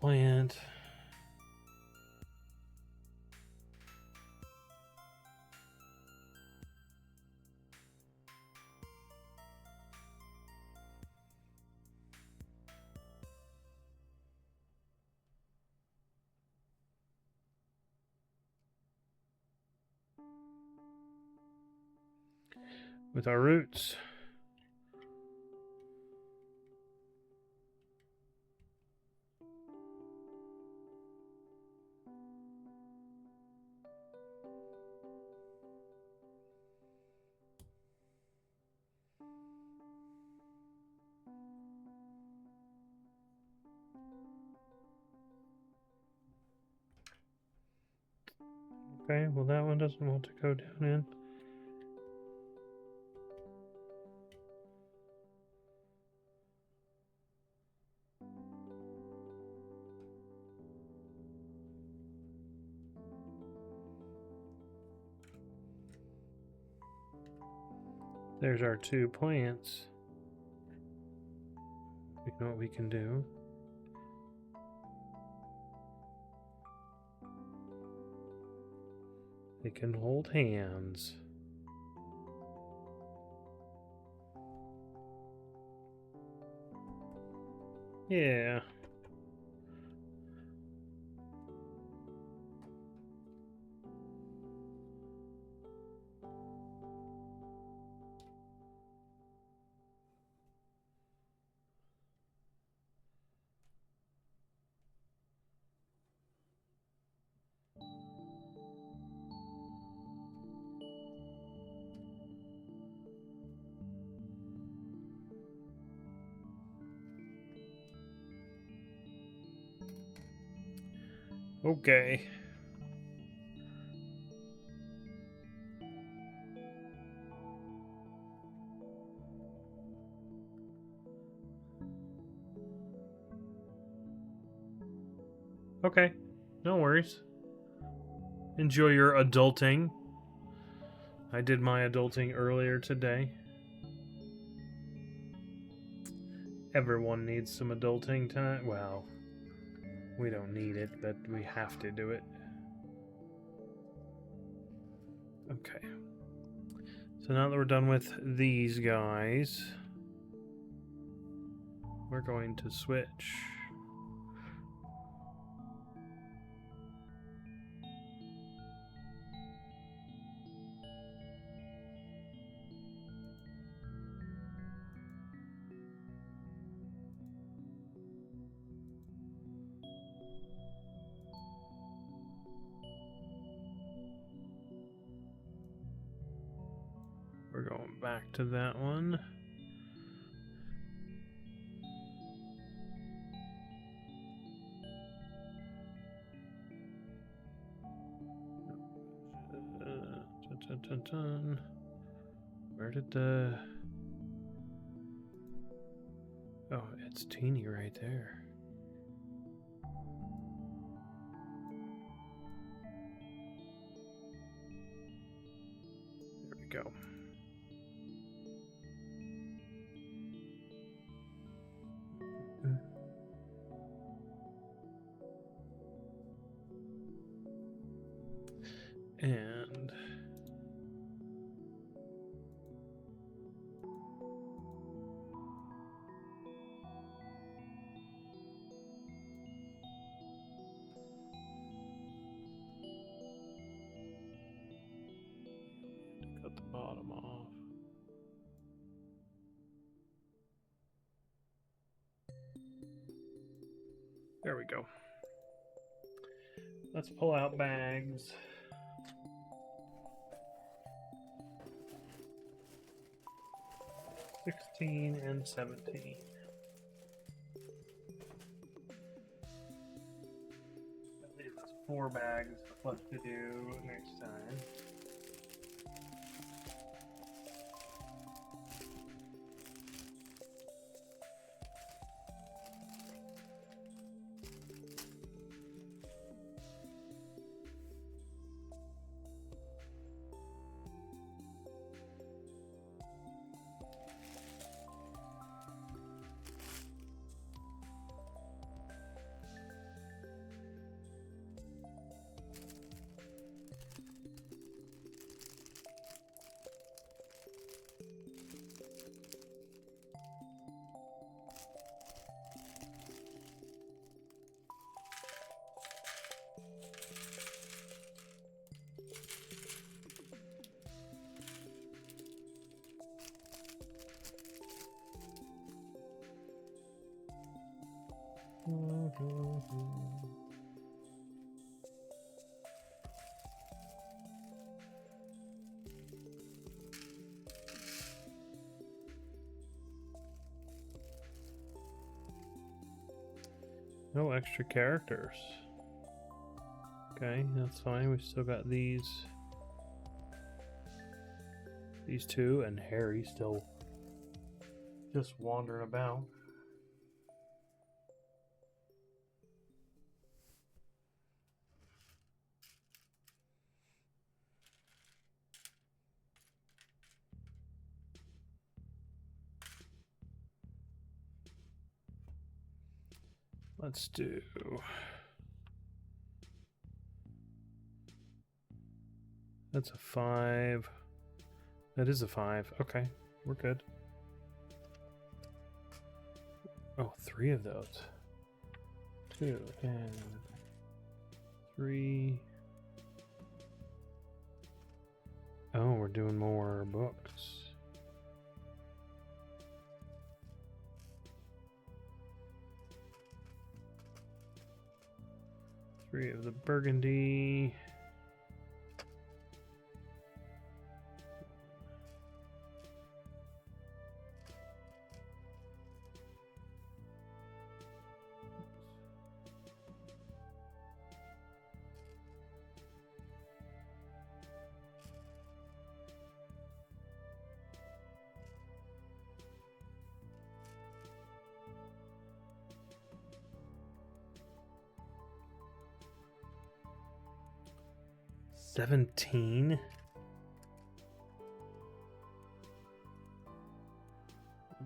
[SPEAKER 1] Plant. With our roots. Okay, well that one doesn't want to go down in. There's our 2 plants. You know what we can do? They can hold hands. Yeah. Okay. Okay. No worries. Enjoy your adulting. I did my adulting earlier today. Everyone needs some adulting time. Well, we don't need it, but we have to do it. Okay. So now that we're done with these guys, we're going to switch. We're going back to that one. Dun, dun, dun. Where did the... Oh, it's teeny right there. There we go. And bottom off. There we go. Let's pull out bags. $16 and $17. That leaves us 4 bags left to do next time. No extra characters. Okay, that's fine. We still got these two, and Harry still just wandering about. Let's do... That's a 5. That is a 5. Okay, we're good. Oh, 3 of those. 2 and 3. Oh, we're doing more books. Three of the burgundy. $17. 1,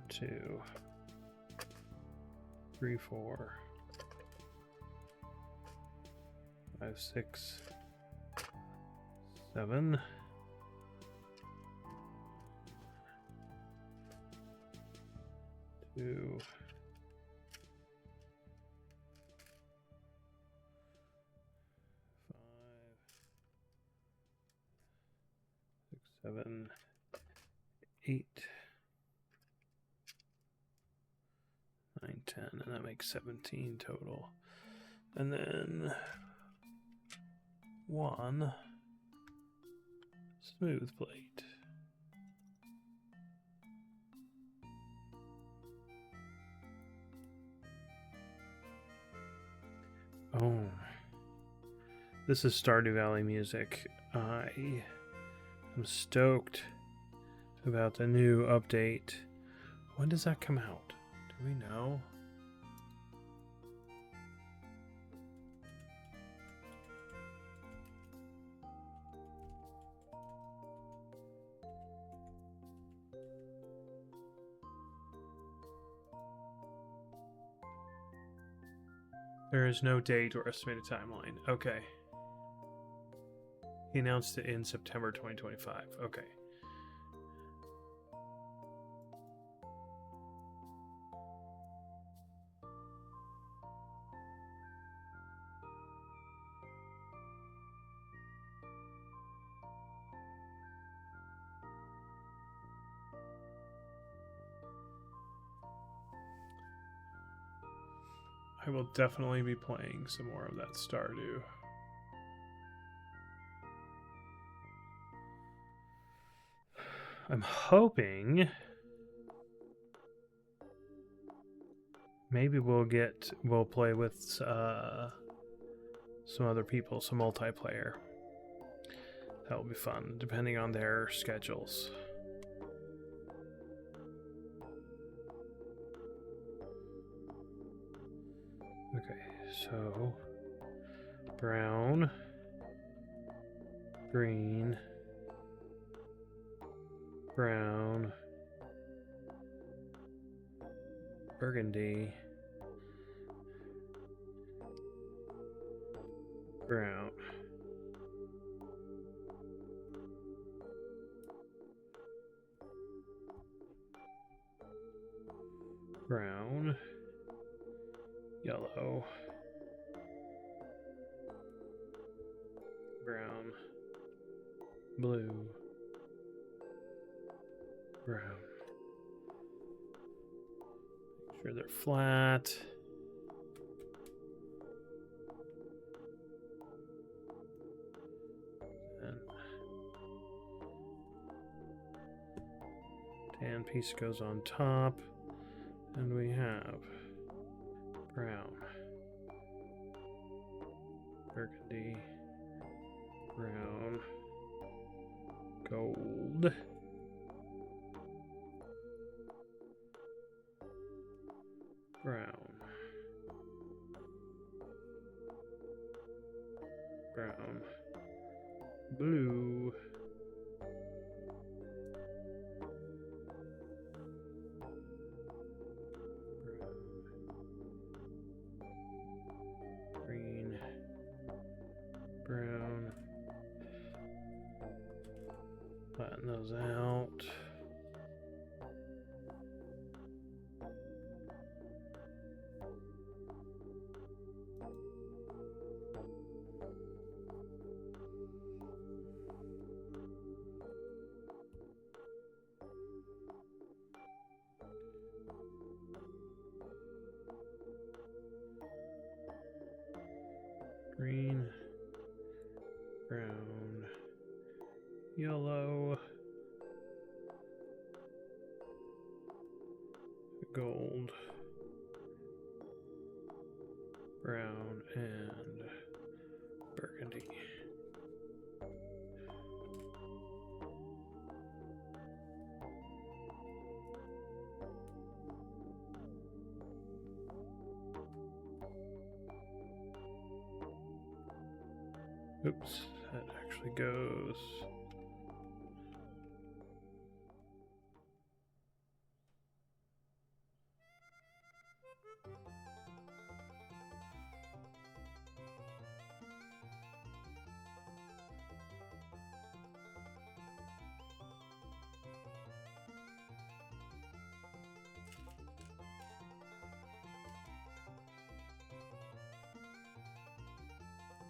[SPEAKER 1] 2, 3, 4, 5, 6, 7. 2. 7, 8, 9, 10, and that makes 17 total. And then 1 smooth plate. Oh, this is Stardew Valley music. I'm stoked about the new update. When does that come out? Do we know? There is no date or estimated timeline. Okay. He announced it in September 2025. Okay. I will definitely be playing some more of that Stardew. I'm hoping maybe we'll play with some other people, some multiplayer. That will be fun, depending on their schedules. Okay, so brown, green, brown, burgundy, brown. Brown, yellow, brown, blue, brown. Make sure they're flat. And tan piece goes on top. And we have brown, burgundy, brown, gold, brown, brown, blue, green, brown. Flatten those out. Green, brown, yellow, gold, brown, and burgundy. Oops, that actually goes.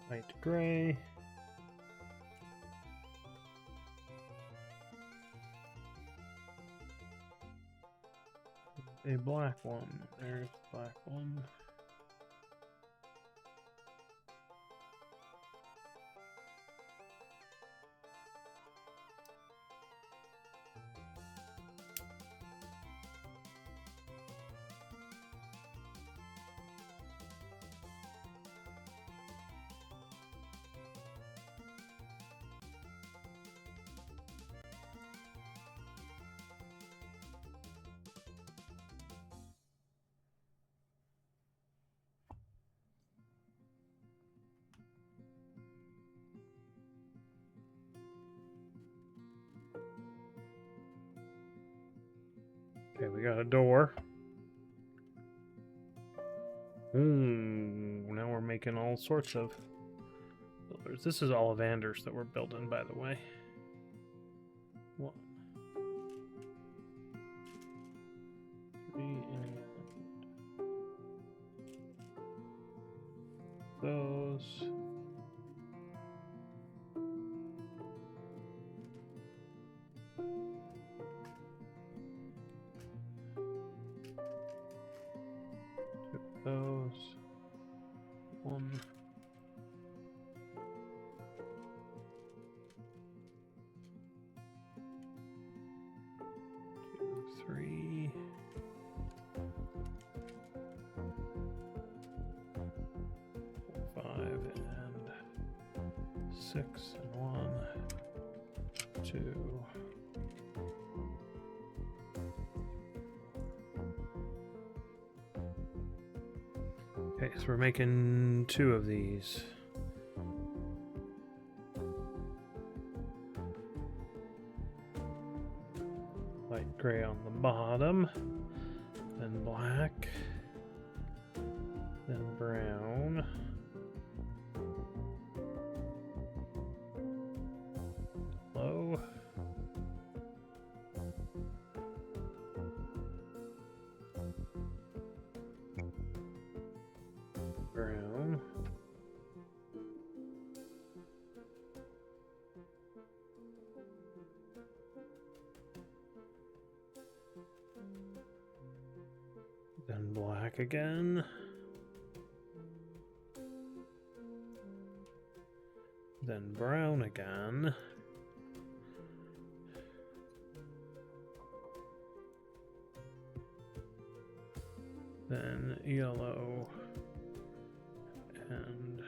[SPEAKER 1] Light gray. A black one. There's the black one. Okay, we got a door. Ooh, now we're making all sorts of builders. This is Ollivanders that we're building, by the way. One, three, and those. Those. 6 and 1, 2. Okay, so we're making 2 of these. Light gray on the bottom, then black, then brown. Low. Brown. Then black again. Then brown again. Then yellow and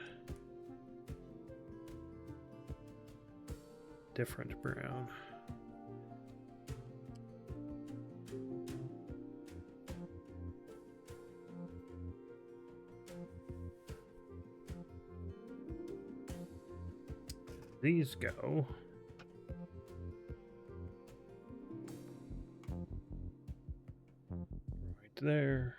[SPEAKER 1] different brown. These go. Right there.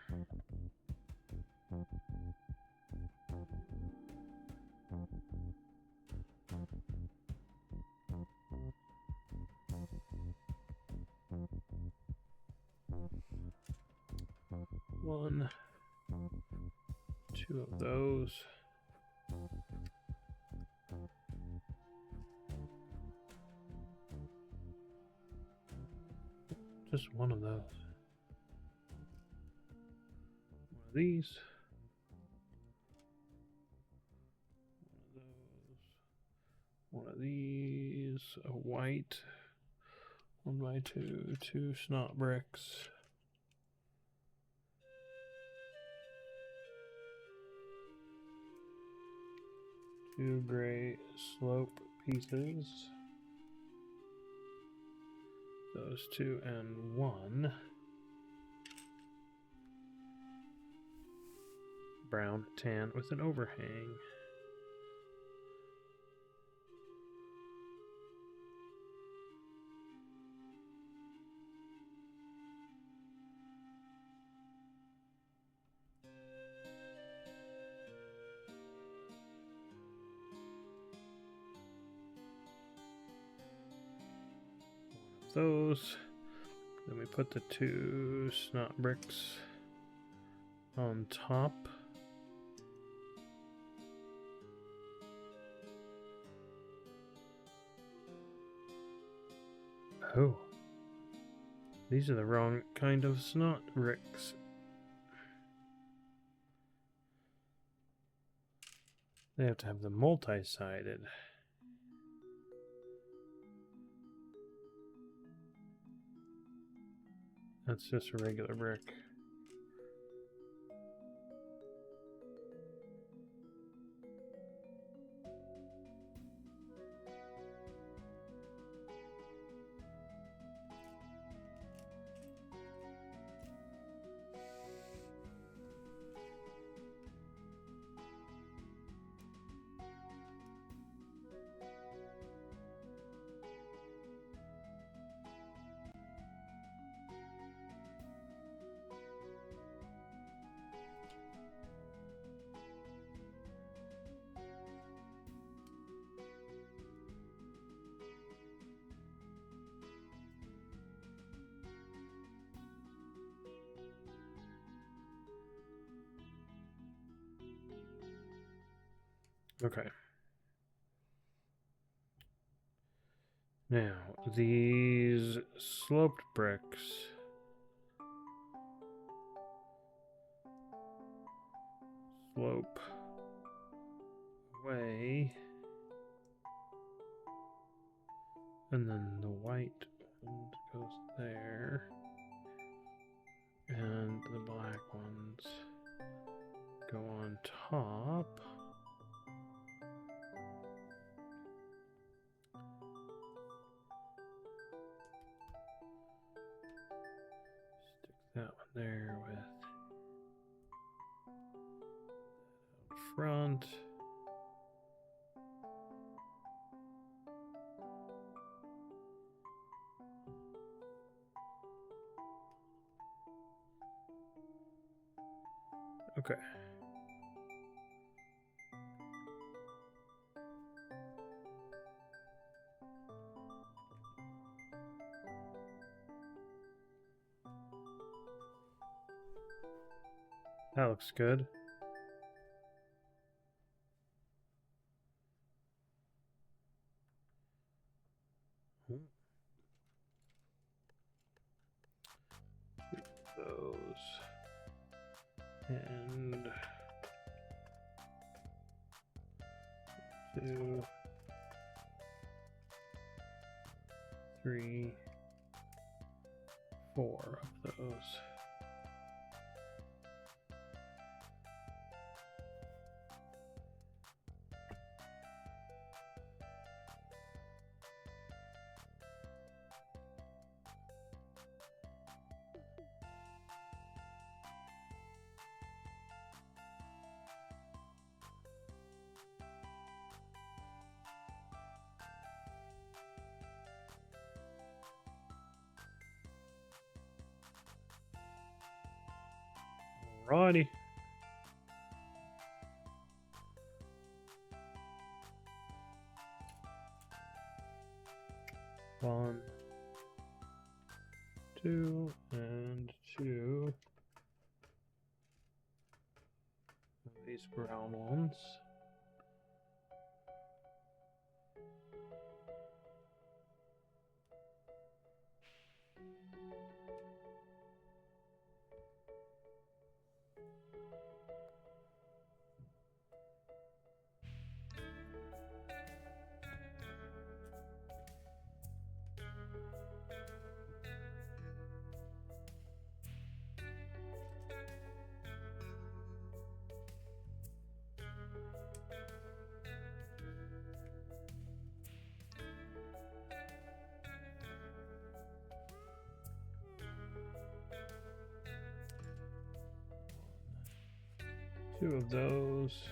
[SPEAKER 1] One, 2 of those. Just one of those. One of these. One of those. One of these. A white. 1 by 2. 2 snot bricks. Two gray slope pieces. Those 2 and 1. Brown tan with an overhang. Those. Then we put the 2 snot bricks on top. Oh, these are the wrong kind of snot bricks. They have to have the multi-sided. That's just a regular brick. Okay. Now, these sloped bricks slope away, and then the white one goes there, and the black ones go on top. That one there with front. Okay. That looks good. Those. And 2, 3, 4 of those. Alrighty. One, 2, and 2 of these brown ones. Two of those.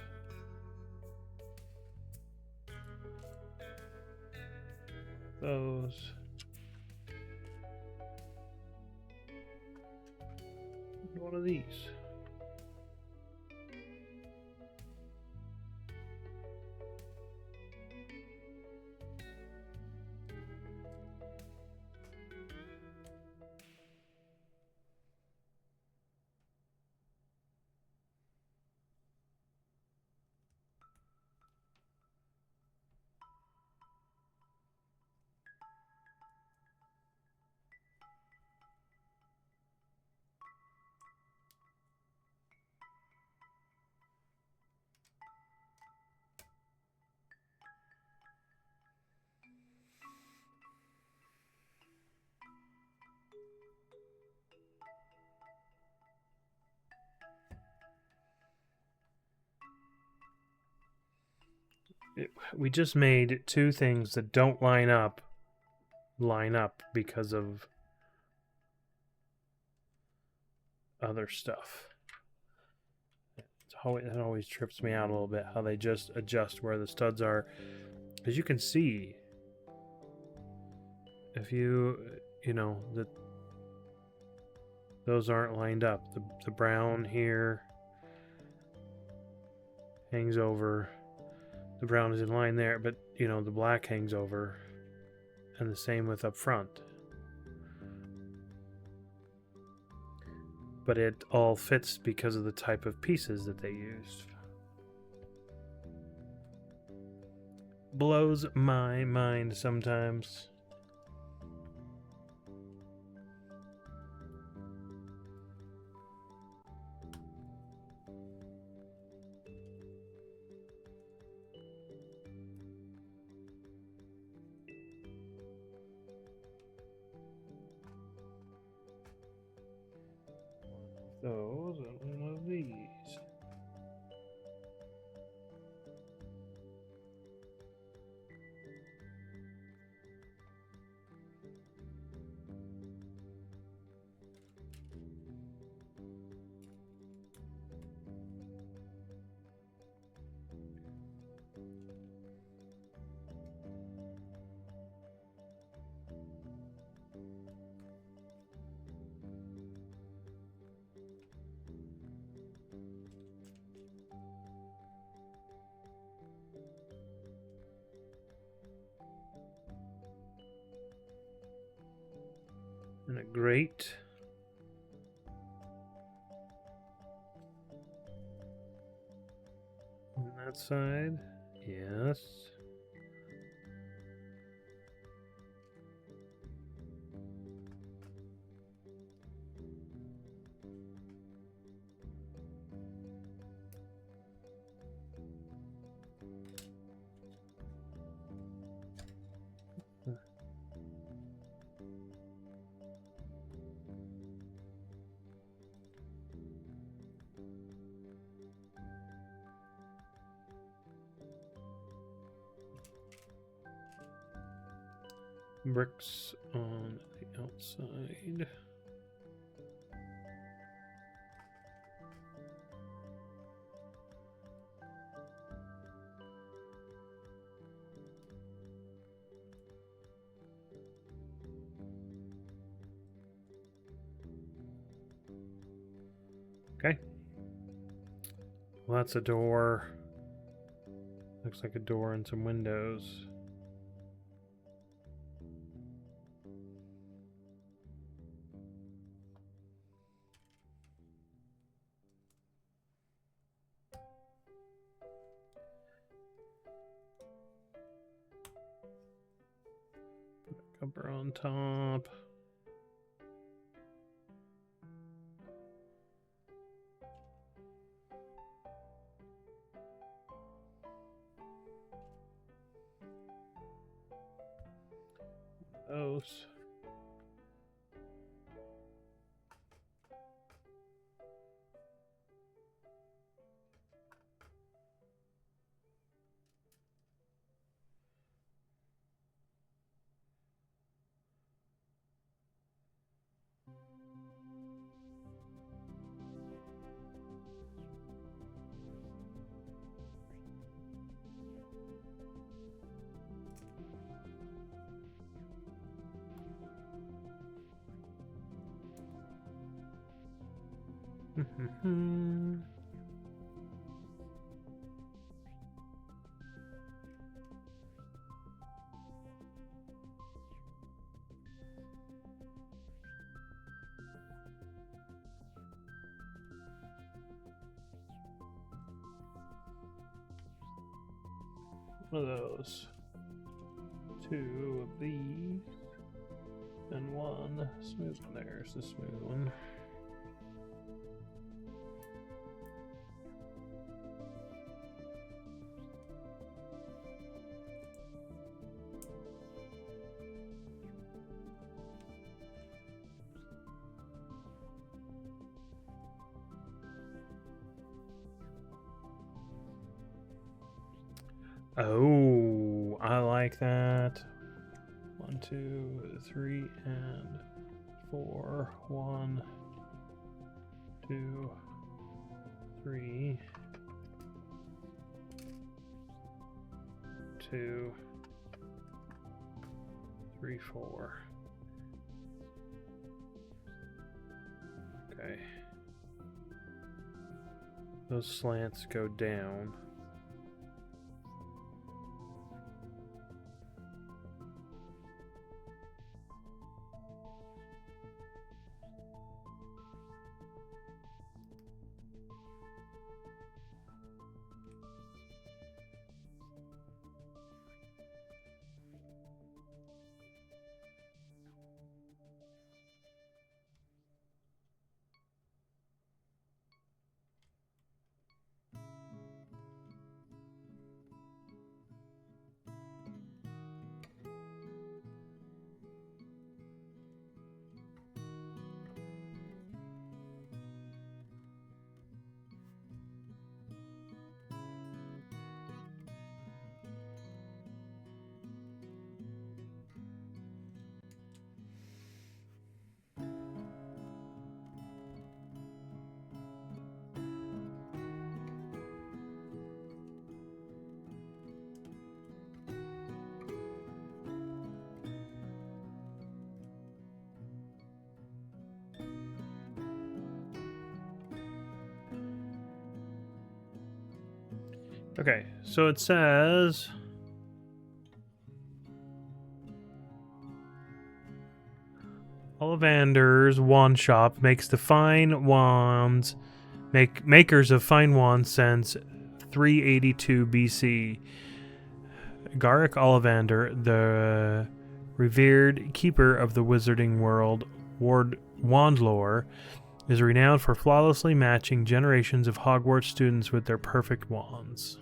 [SPEAKER 1] Those. And one of these. We just made two things that don't line up because of other stuff. That always trips me out a little bit, how they just adjust where the studs are. As you can see, if you know, that those aren't lined up. The brown here hangs over. The brown is in line there, but you know, the black hangs over. And the same with up front. But it all fits because of the type of pieces that they used. Blows my mind sometimes. Those and one of these. And a grate. On that side. Yes. Bricks on the outside. Okay. Well, that's a door. Looks like a door and some windows. Cover on top. Those. One of those. Two of these. And one smooth one. There's the smooth one. Oh, I like that. 1, 2, 3, and 4. 1, 2, 3, 2, 3, 4. Okay. Those slants go down. Okay, so it says Ollivander's Wand Shop makes the fine wands, makers of fine wands since 382 BC. Garrick Ollivander, the revered keeper of the wizarding world, wand lore, is renowned for flawlessly matching generations of Hogwarts students with their perfect wands.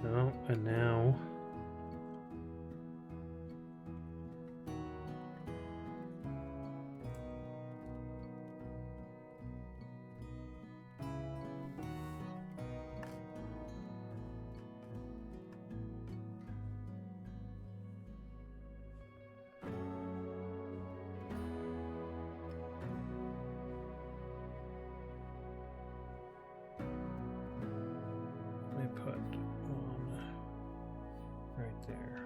[SPEAKER 1] Oh, and now... let me put one right there.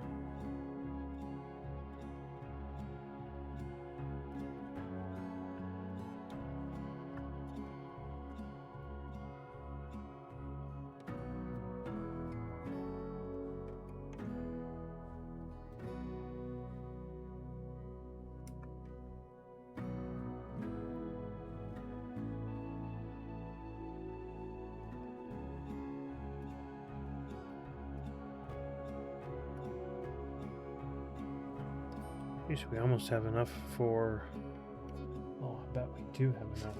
[SPEAKER 1] Geez, we almost have enough for... Oh, I bet we do have enough.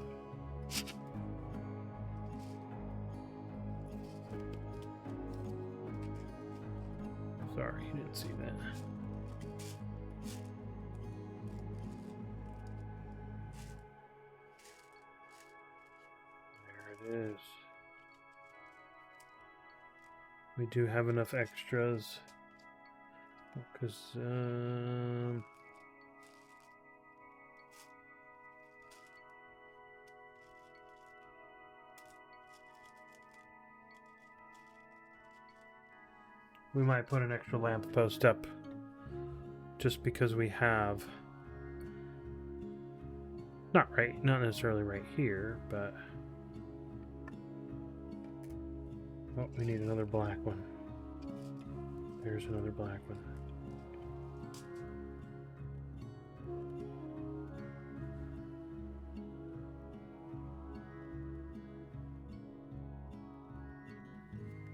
[SPEAKER 1] Sorry, you didn't see that. There it is. We do have enough extras. Because, we might put an extra lamp post up just because we have, not necessarily right here, but oh, we need another black one. There's another black one.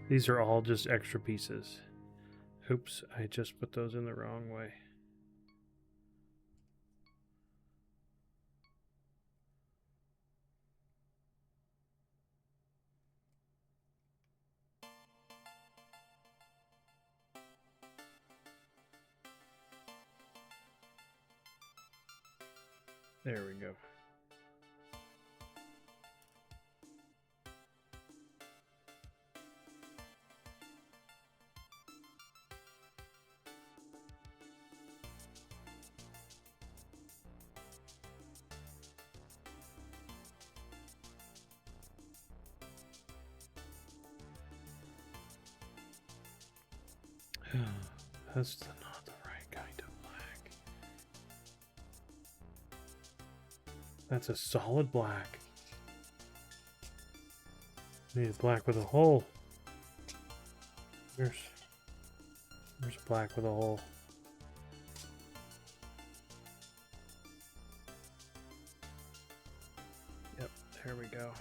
[SPEAKER 1] These are all just extra pieces. Oops, I just put those in the wrong way. There we go. That's not the right kind of black. That's a solid black. Need a black with a hole. There's a black with a hole. Yep, there we go.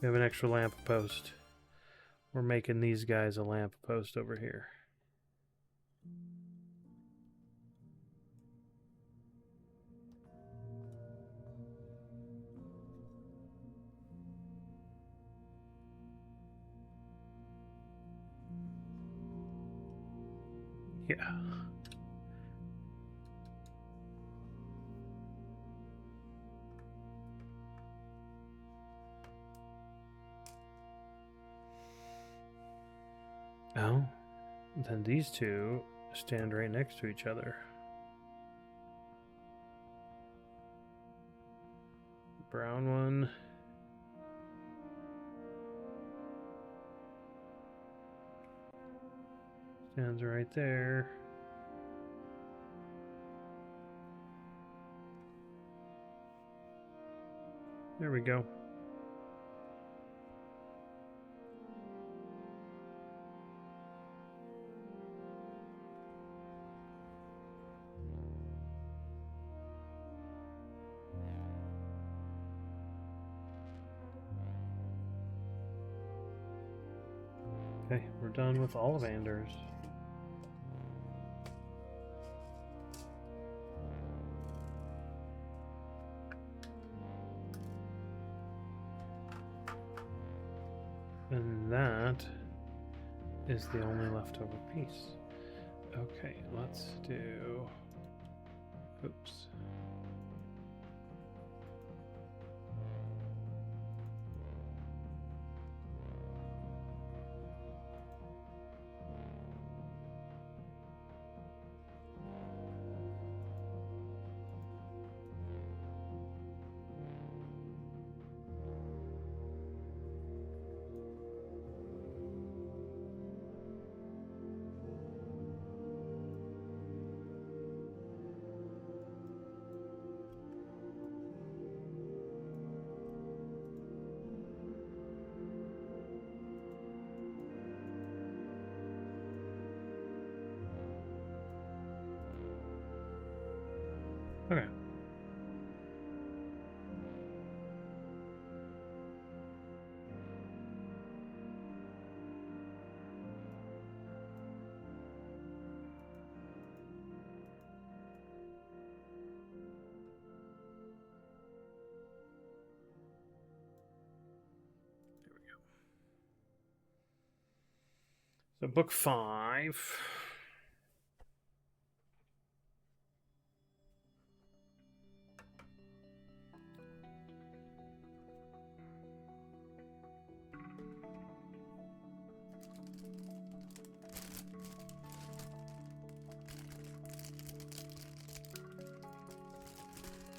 [SPEAKER 1] We have an extra lamp post. We're making these guys a lamp post over here. Yeah. Oh, then these two stand right next to each other. Brown one. Stands right there. There we go. Okay, we're done with all of Anders. And that is the only leftover piece. Okay, let's do... Oops. Okay. There we go. So book 5.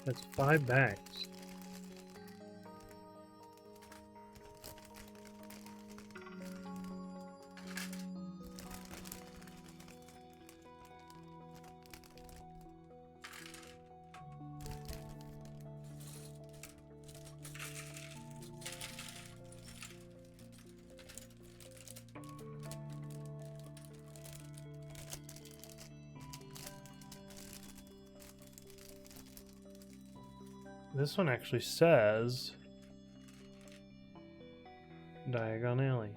[SPEAKER 1] That's 5 bags. This one actually says Diagon Alley.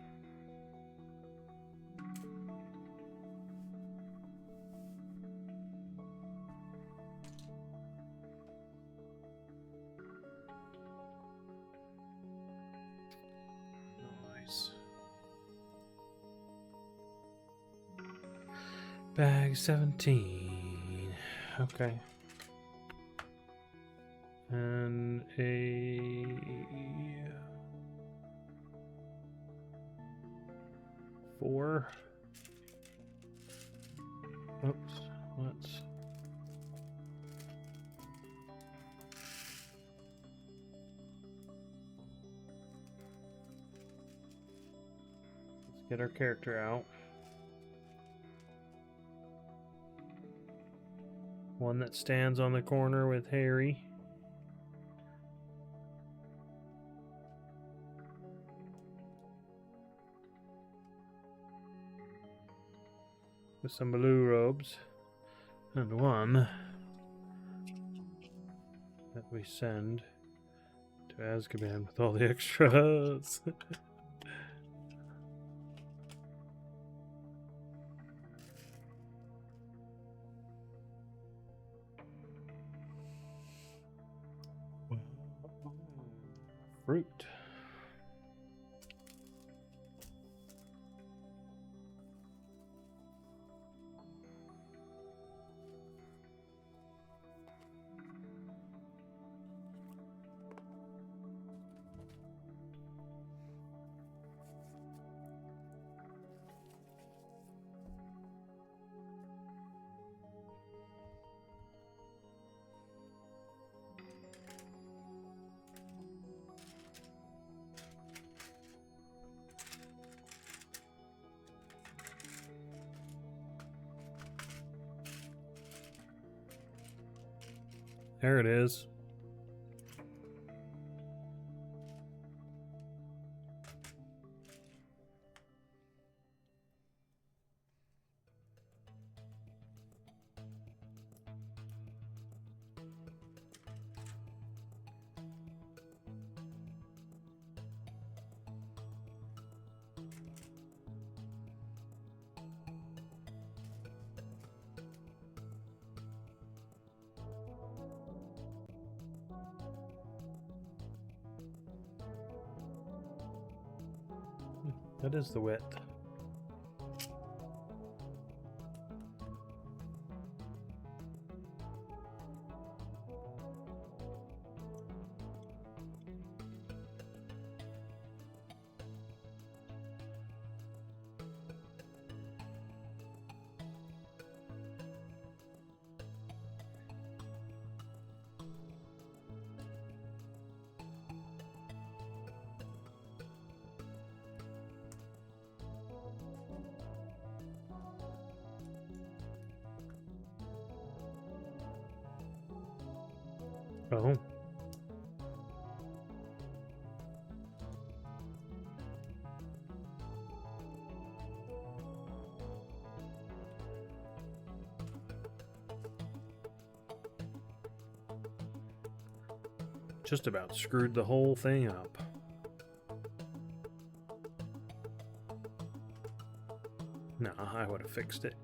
[SPEAKER 1] Nice. Bag 17. Okay. And a 4. Oops, let's get our character out. One that stands on the corner with Harry. With some blue robes. And one that we send to Azkaban with all the extras. Fruit. There it is. That is the width. Oh. Just about screwed the whole thing up. Nah, I would have fixed it.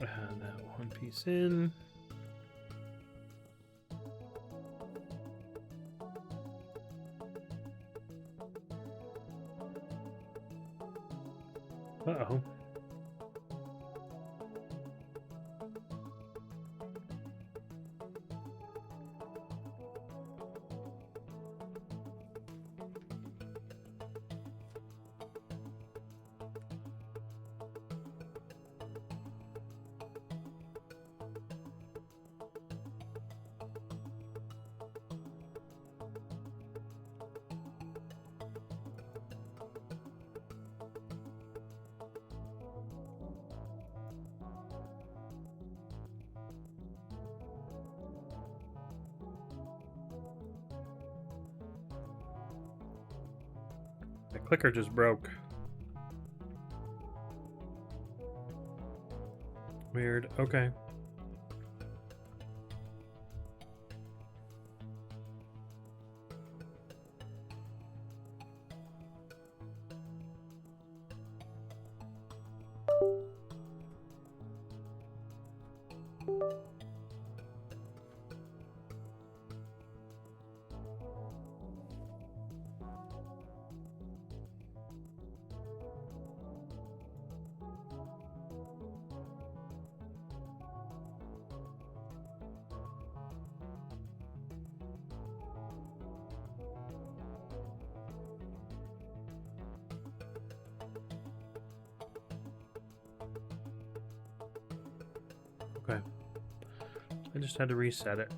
[SPEAKER 1] Add that one piece in. Uh-oh. The clicker just broke. Weird. Okay. Okay. I just had to reset it.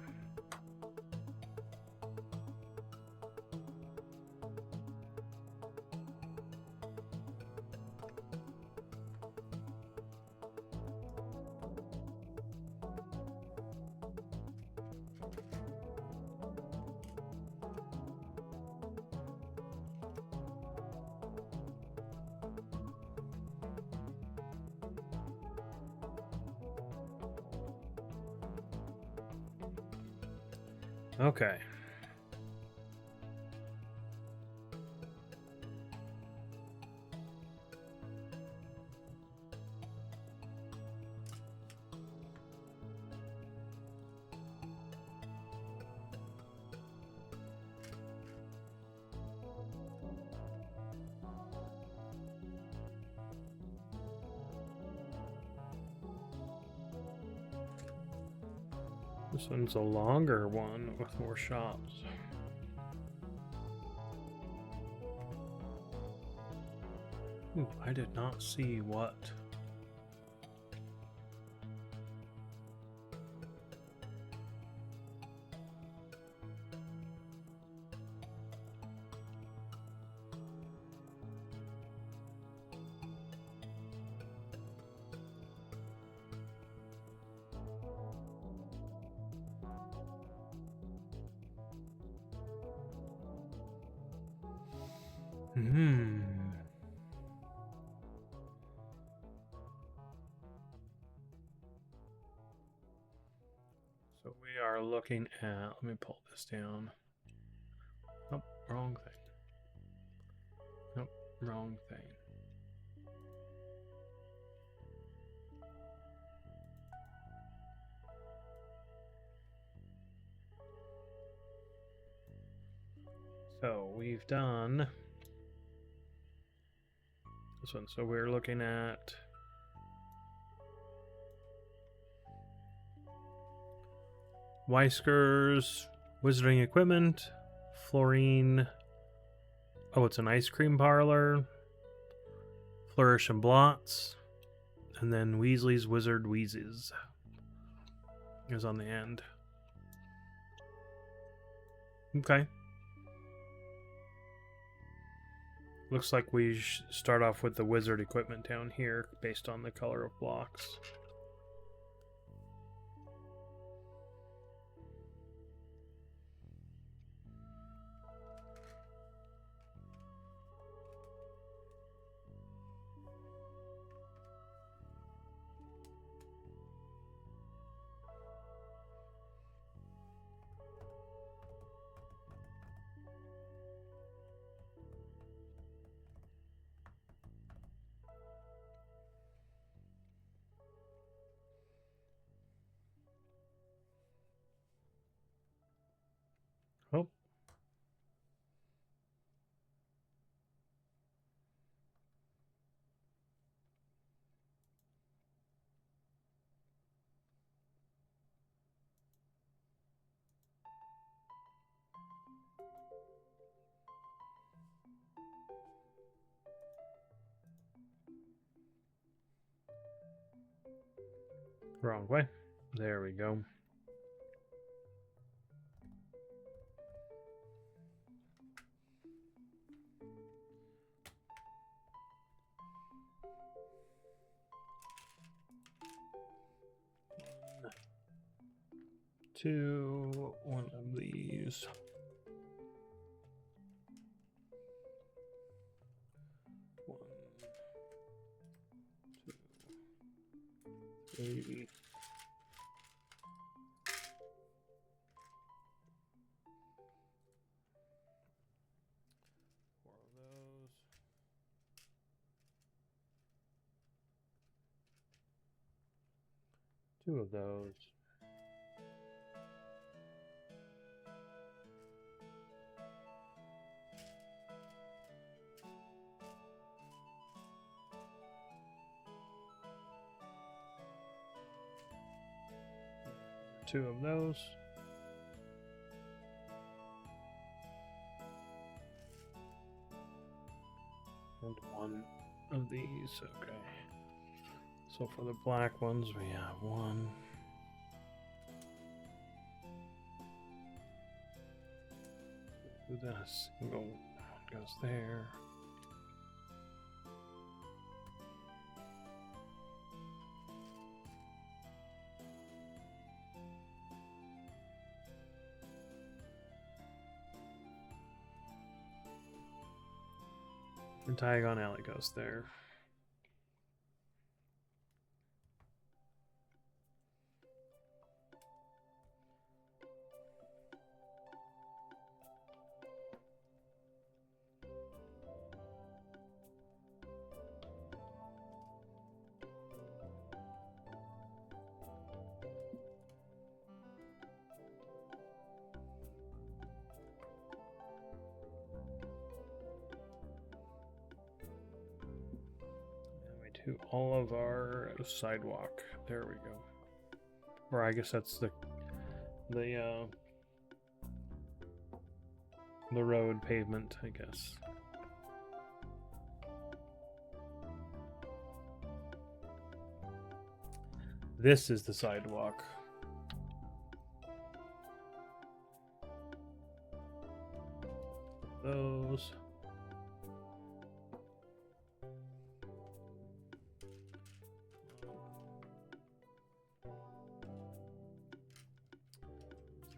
[SPEAKER 1] Okay. This one's a longer one with more shops. Ooh, I did not see what. Hmm. So we are looking at, let me pull this down. Nope, wrong thing. Nope, wrong thing. So we've done this one. So we're looking at Weisker's Wizarding Equipment, Florine. Oh, it's an ice cream parlor, Flourish and Blots, and then Weasley's Wizard Wheezes is on the end. Okay. Looks like we start off with the wizard equipment down here based on the color of blocks. Oh. Wrong way. There we go. To one of these. One, two, three. Four of those. Two of those. Two of those. And one of these. Okay. So for the black ones, we have one. Do this. Single one goes there. And Diagon alley goes there. To all of our sidewalk. There we go. Or I guess that's the road pavement, I guess. This is the sidewalk. Those.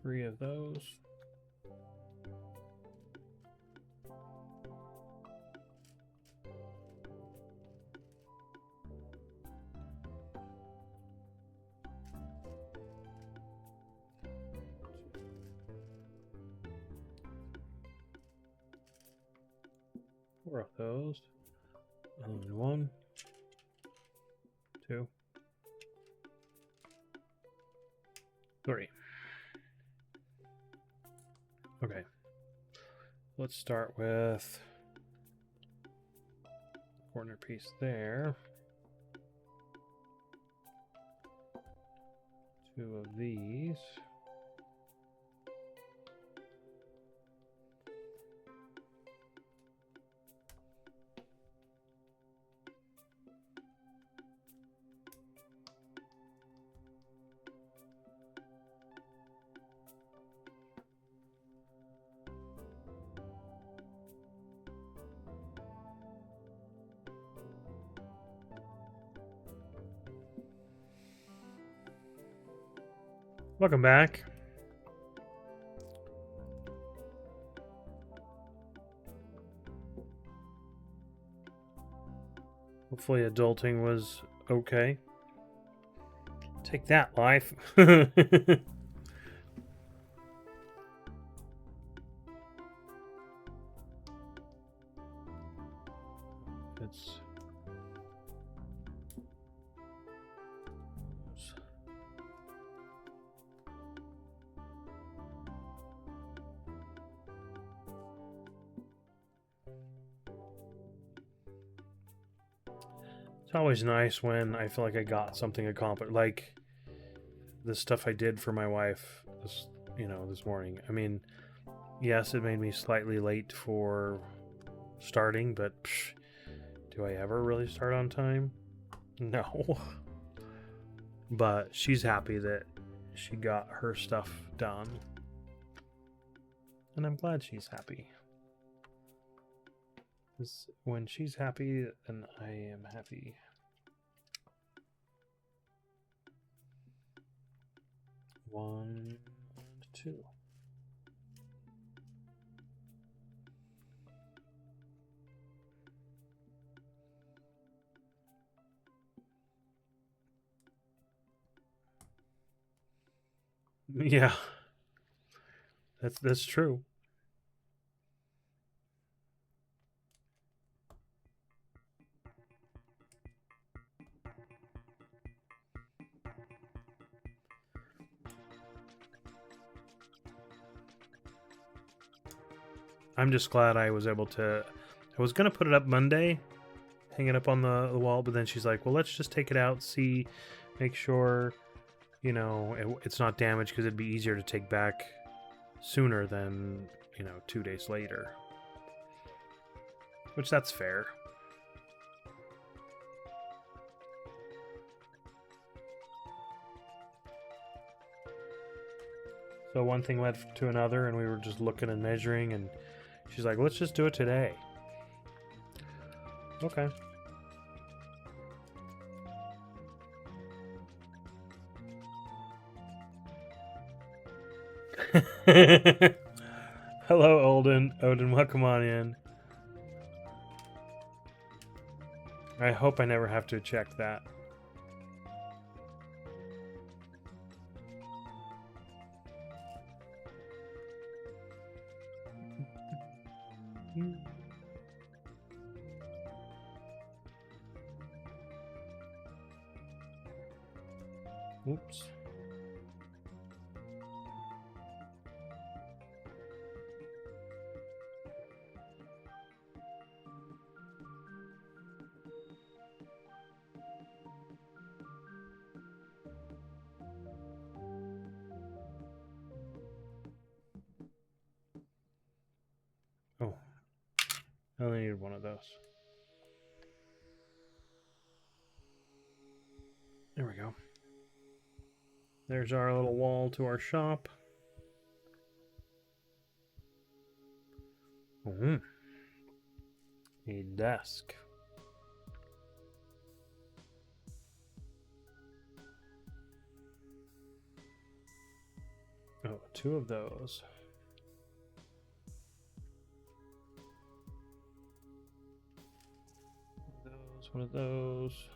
[SPEAKER 1] Three of those. 4 of those. Only 1, 2, 3. Okay. Let's start with corner piece there. 2 of these. Welcome back. Hopefully adulting was okay. Take that, life. It's always nice when I feel like I got something accomplished, like the stuff I did for my wife this morning. I mean, yes, it made me slightly late for starting, but do I ever really start on time? No. But she's happy that she got her stuff done. And I'm glad she's happy. Because when she's happy, then I am happy. One and 2. Yeah, that's true. I'm just glad I was able to. I was gonna put it up Monday, hang it up on the wall, but then she's like, "Well, let's just take it out, see, make sure, it's not damaged, because it'd be easier to take back sooner than 2 days later." Which that's fair. So one thing led to another, and we were just looking and measuring, and she's like, "Let's just do it today." Okay. Hello, Odin, welcome on in. I hope I never have to check that. Oops. Oh, I only need one of those. There we go. There's our little wall to our shop. A desk. Oh, 2 of those. One of those.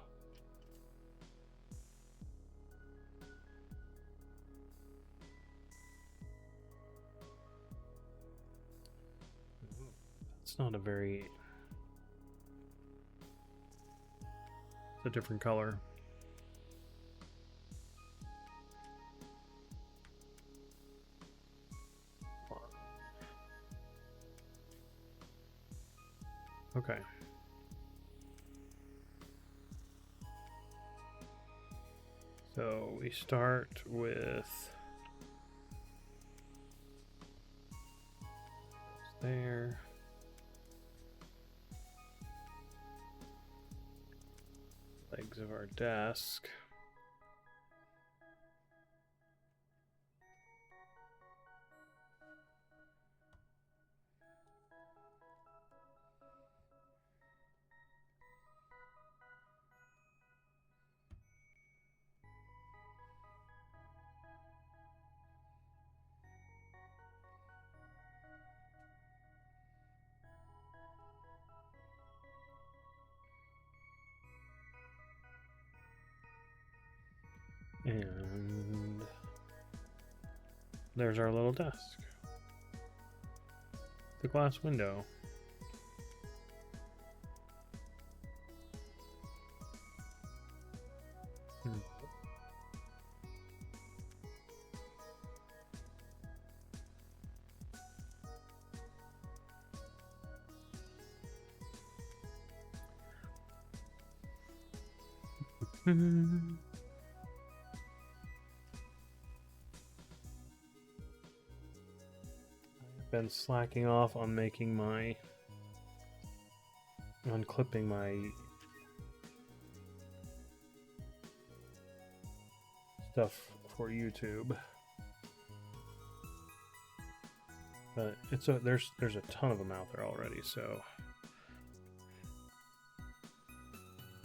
[SPEAKER 1] It's not a very a different color. Okay. So we start with there. Legs of our desk. And there's our little desk. The glass window. I've been slacking off on clipping my stuff for YouTube. But there's a ton of them out there already, so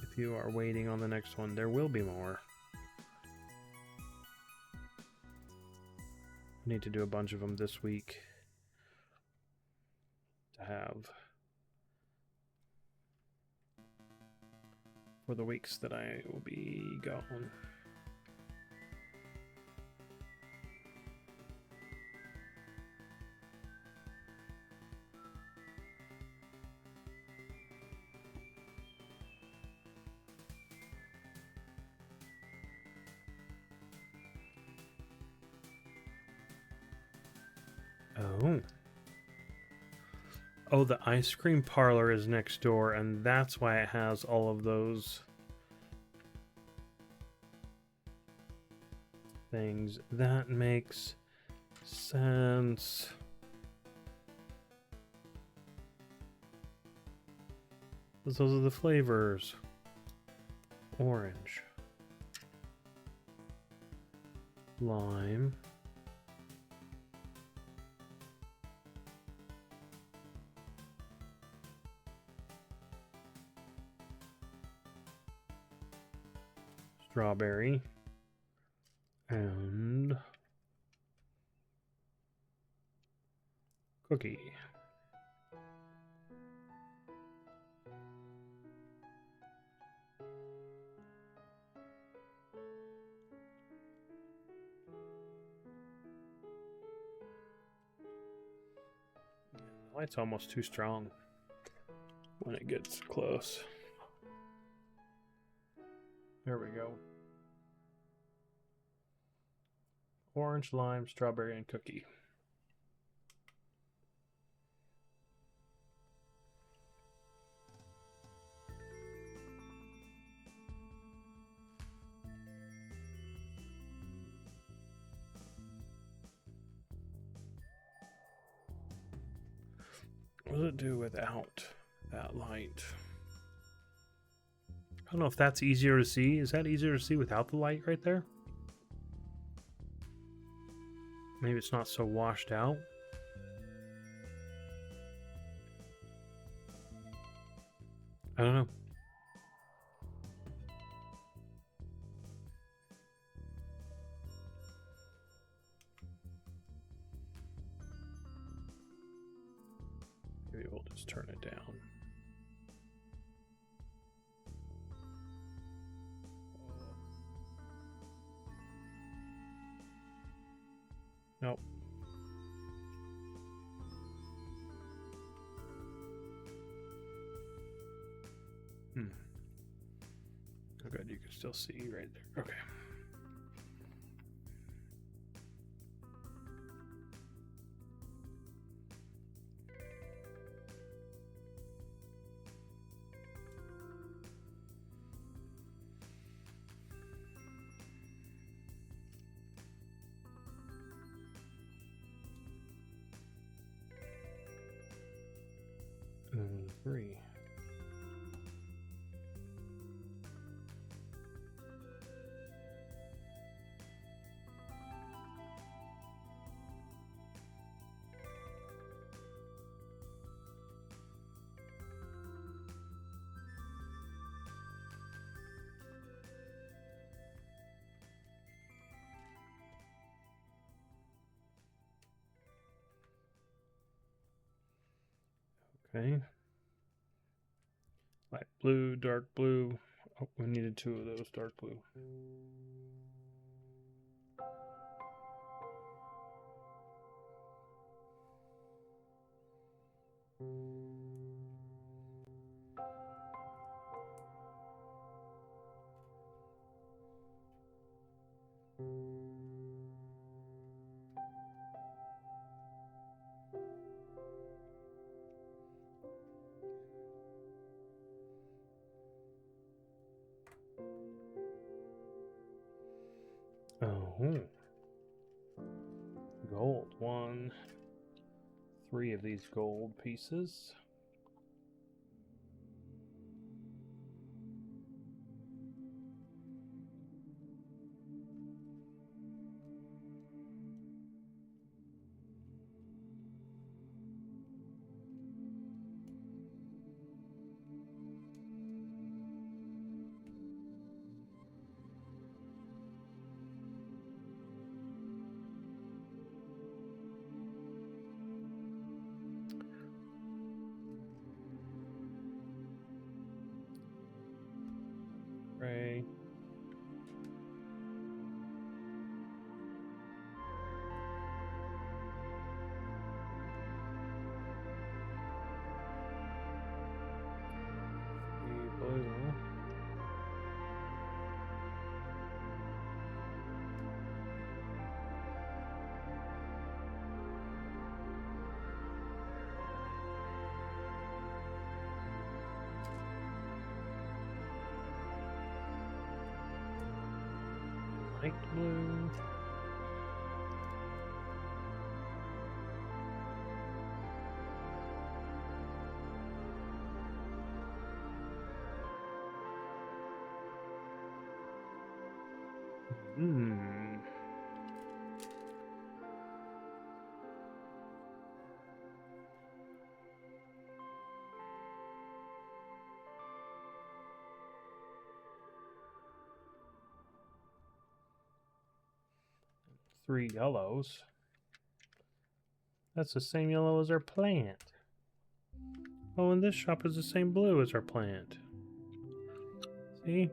[SPEAKER 1] if you are waiting on the next one, there will be more. I need to do a bunch of them this week to have for the weeks that I will be gone. Oh, the ice cream parlor is next door, and that's why it has all of those things. That makes sense. Those are the flavors. Orange. Lime. Strawberry. And cookie. The light's almost too strong when it gets close. There we go. Orange, lime, strawberry, and cookie. What does it do without that light? I don't know if that's easier to see. Is that easier to see without the light right there? Maybe it's not so washed out. I don't know. Maybe we'll just turn it down. Nope. still see right there. Okay. And 3. Okay. Light blue, dark blue. Oh, we needed 2 of those dark blue. Oh. Gold. 1, 3 of these gold pieces. Gray. Blue. Light blue. Hmm. Three yellows. That's the same yellow as our plant. Oh, and this shop is the same blue as our plant. See?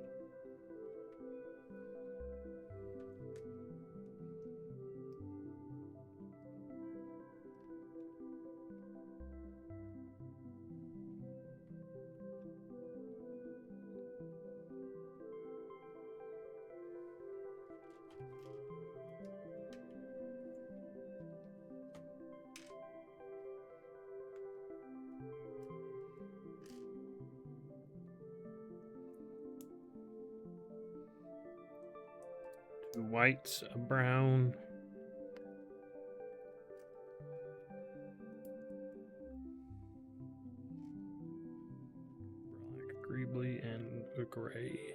[SPEAKER 1] Two whites, a brown. Black, greebly, and a gray.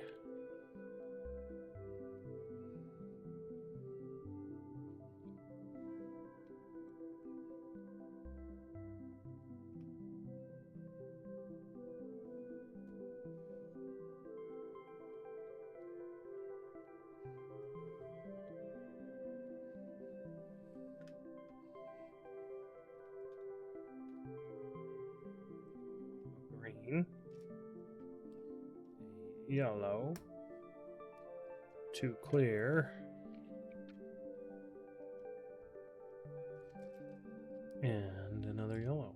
[SPEAKER 1] Green, yellow, 2 clear, and another yellow.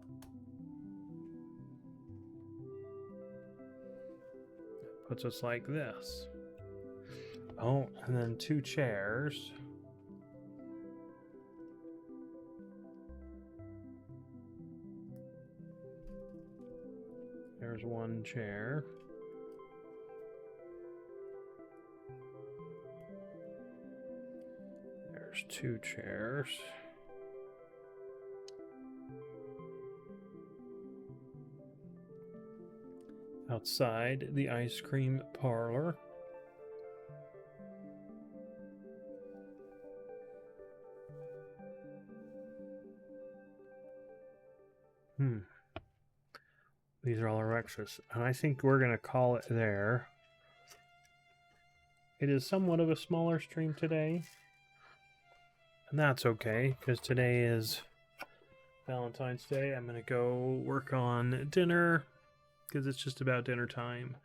[SPEAKER 1] Puts us like this. Oh, and then 2 chairs. There's 1 chair. There's 2 chairs. Outside the ice cream parlor. These are all our extras. And I think we're going to call it there. It is somewhat of a smaller stream today. And that's okay, because today is Valentine's Day. I'm going to go work on dinner, because it's just about dinner time.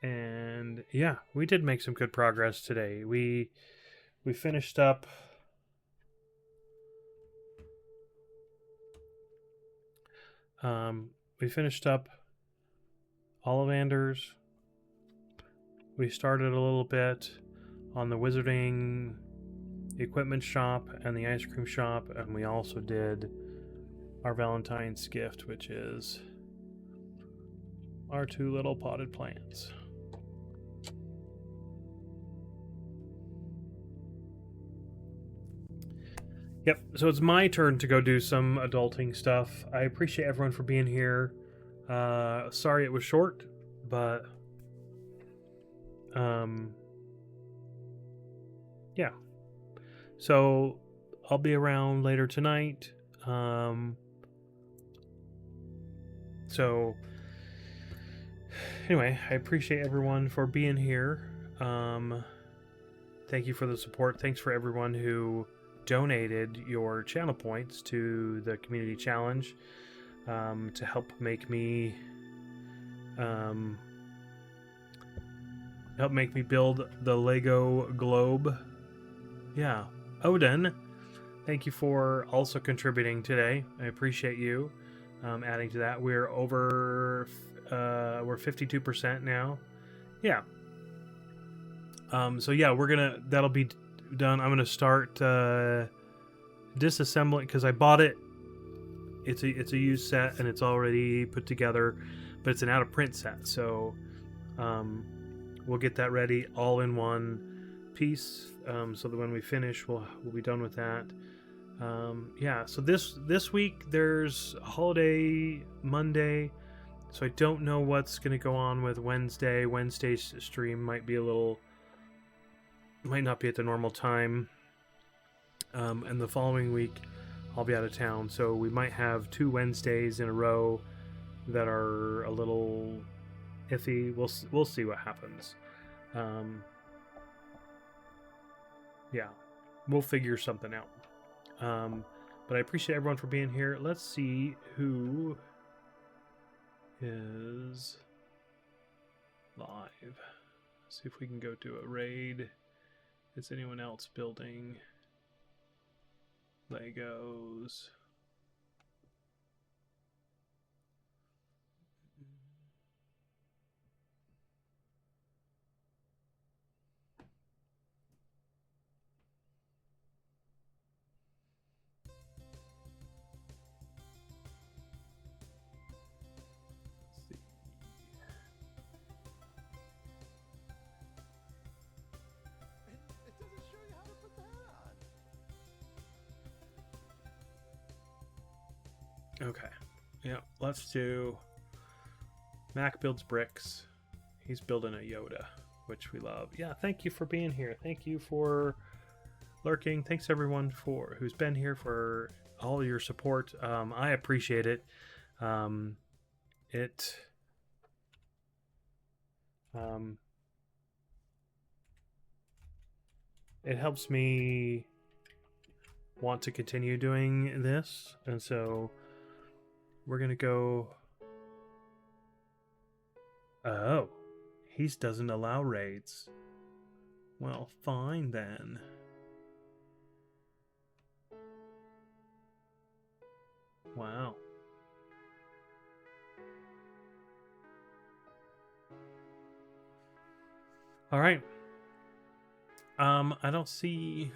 [SPEAKER 1] And yeah, we did make some good progress today. We finished up Ollivanders. We started a little bit on the wizarding equipment shop and the ice cream shop, and we also did our Valentine's gift, which is our 2 little potted plants. Yep, so it's my turn to go do some adulting stuff. I appreciate everyone for being here. Sorry it was short, but yeah. So I'll be around later tonight. So anyway, I appreciate everyone for being here. Thank you for the support. Thanks for everyone who donated your channel points to the community challenge to help make me build the Lego globe. Yeah, Odin, thank you for also contributing today. I appreciate you adding to that. We're 52% now. Yeah. So yeah, that'll be done. I'm gonna start disassembling, because I bought it. It's a used set and it's already put together, but it's an out of print set. So we'll get that ready all in one piece, so that when we finish, we'll be done with that. Yeah. So this week there's a holiday Monday, so I don't know what's gonna go on with Wednesday. Wednesday's stream might not be at the normal time, and the following week I'll be out of town, so we might have 2 Wednesdays in a row that are a little iffy. We'll see what happens. Yeah, we'll figure something out. But I appreciate everyone for being here. Let's see who is live. See if we can go to a raid. Is anyone else building Legos? Okay. Yeah, let's do Mac builds bricks. He's building a Yoda, which we love. Yeah, thank you for being here. Thank you for lurking. Thanks everyone who's been here, for all your support. I appreciate it. It helps me want to continue doing this, and so we're gonna go. Oh, he doesn't allow raids. Well, fine then. Wow. All right. I don't see.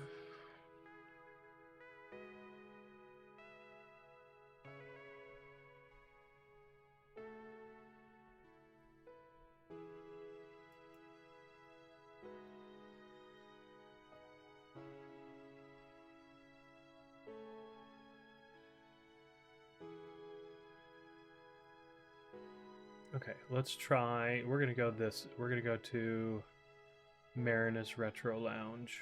[SPEAKER 1] Okay, let's try. We're gonna go this. We're gonna go to Marinus Retro Lounge.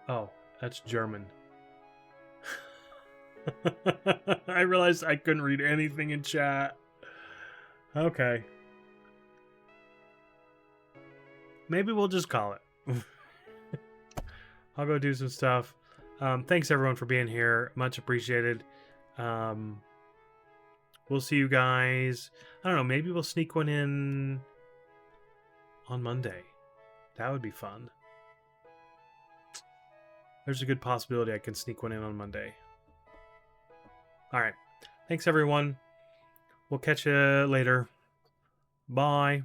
[SPEAKER 1] Oh, that's German. I realized I couldn't read anything in chat. Okay. Maybe we'll just call it. I'll go do some stuff. Thanks everyone for being here. Much appreciated. We'll see you guys. I don't know. Maybe we'll sneak one in on Monday. That would be fun. There's a good possibility I can sneak one in on Monday. All right. Thanks everyone. We'll catch you later. Bye.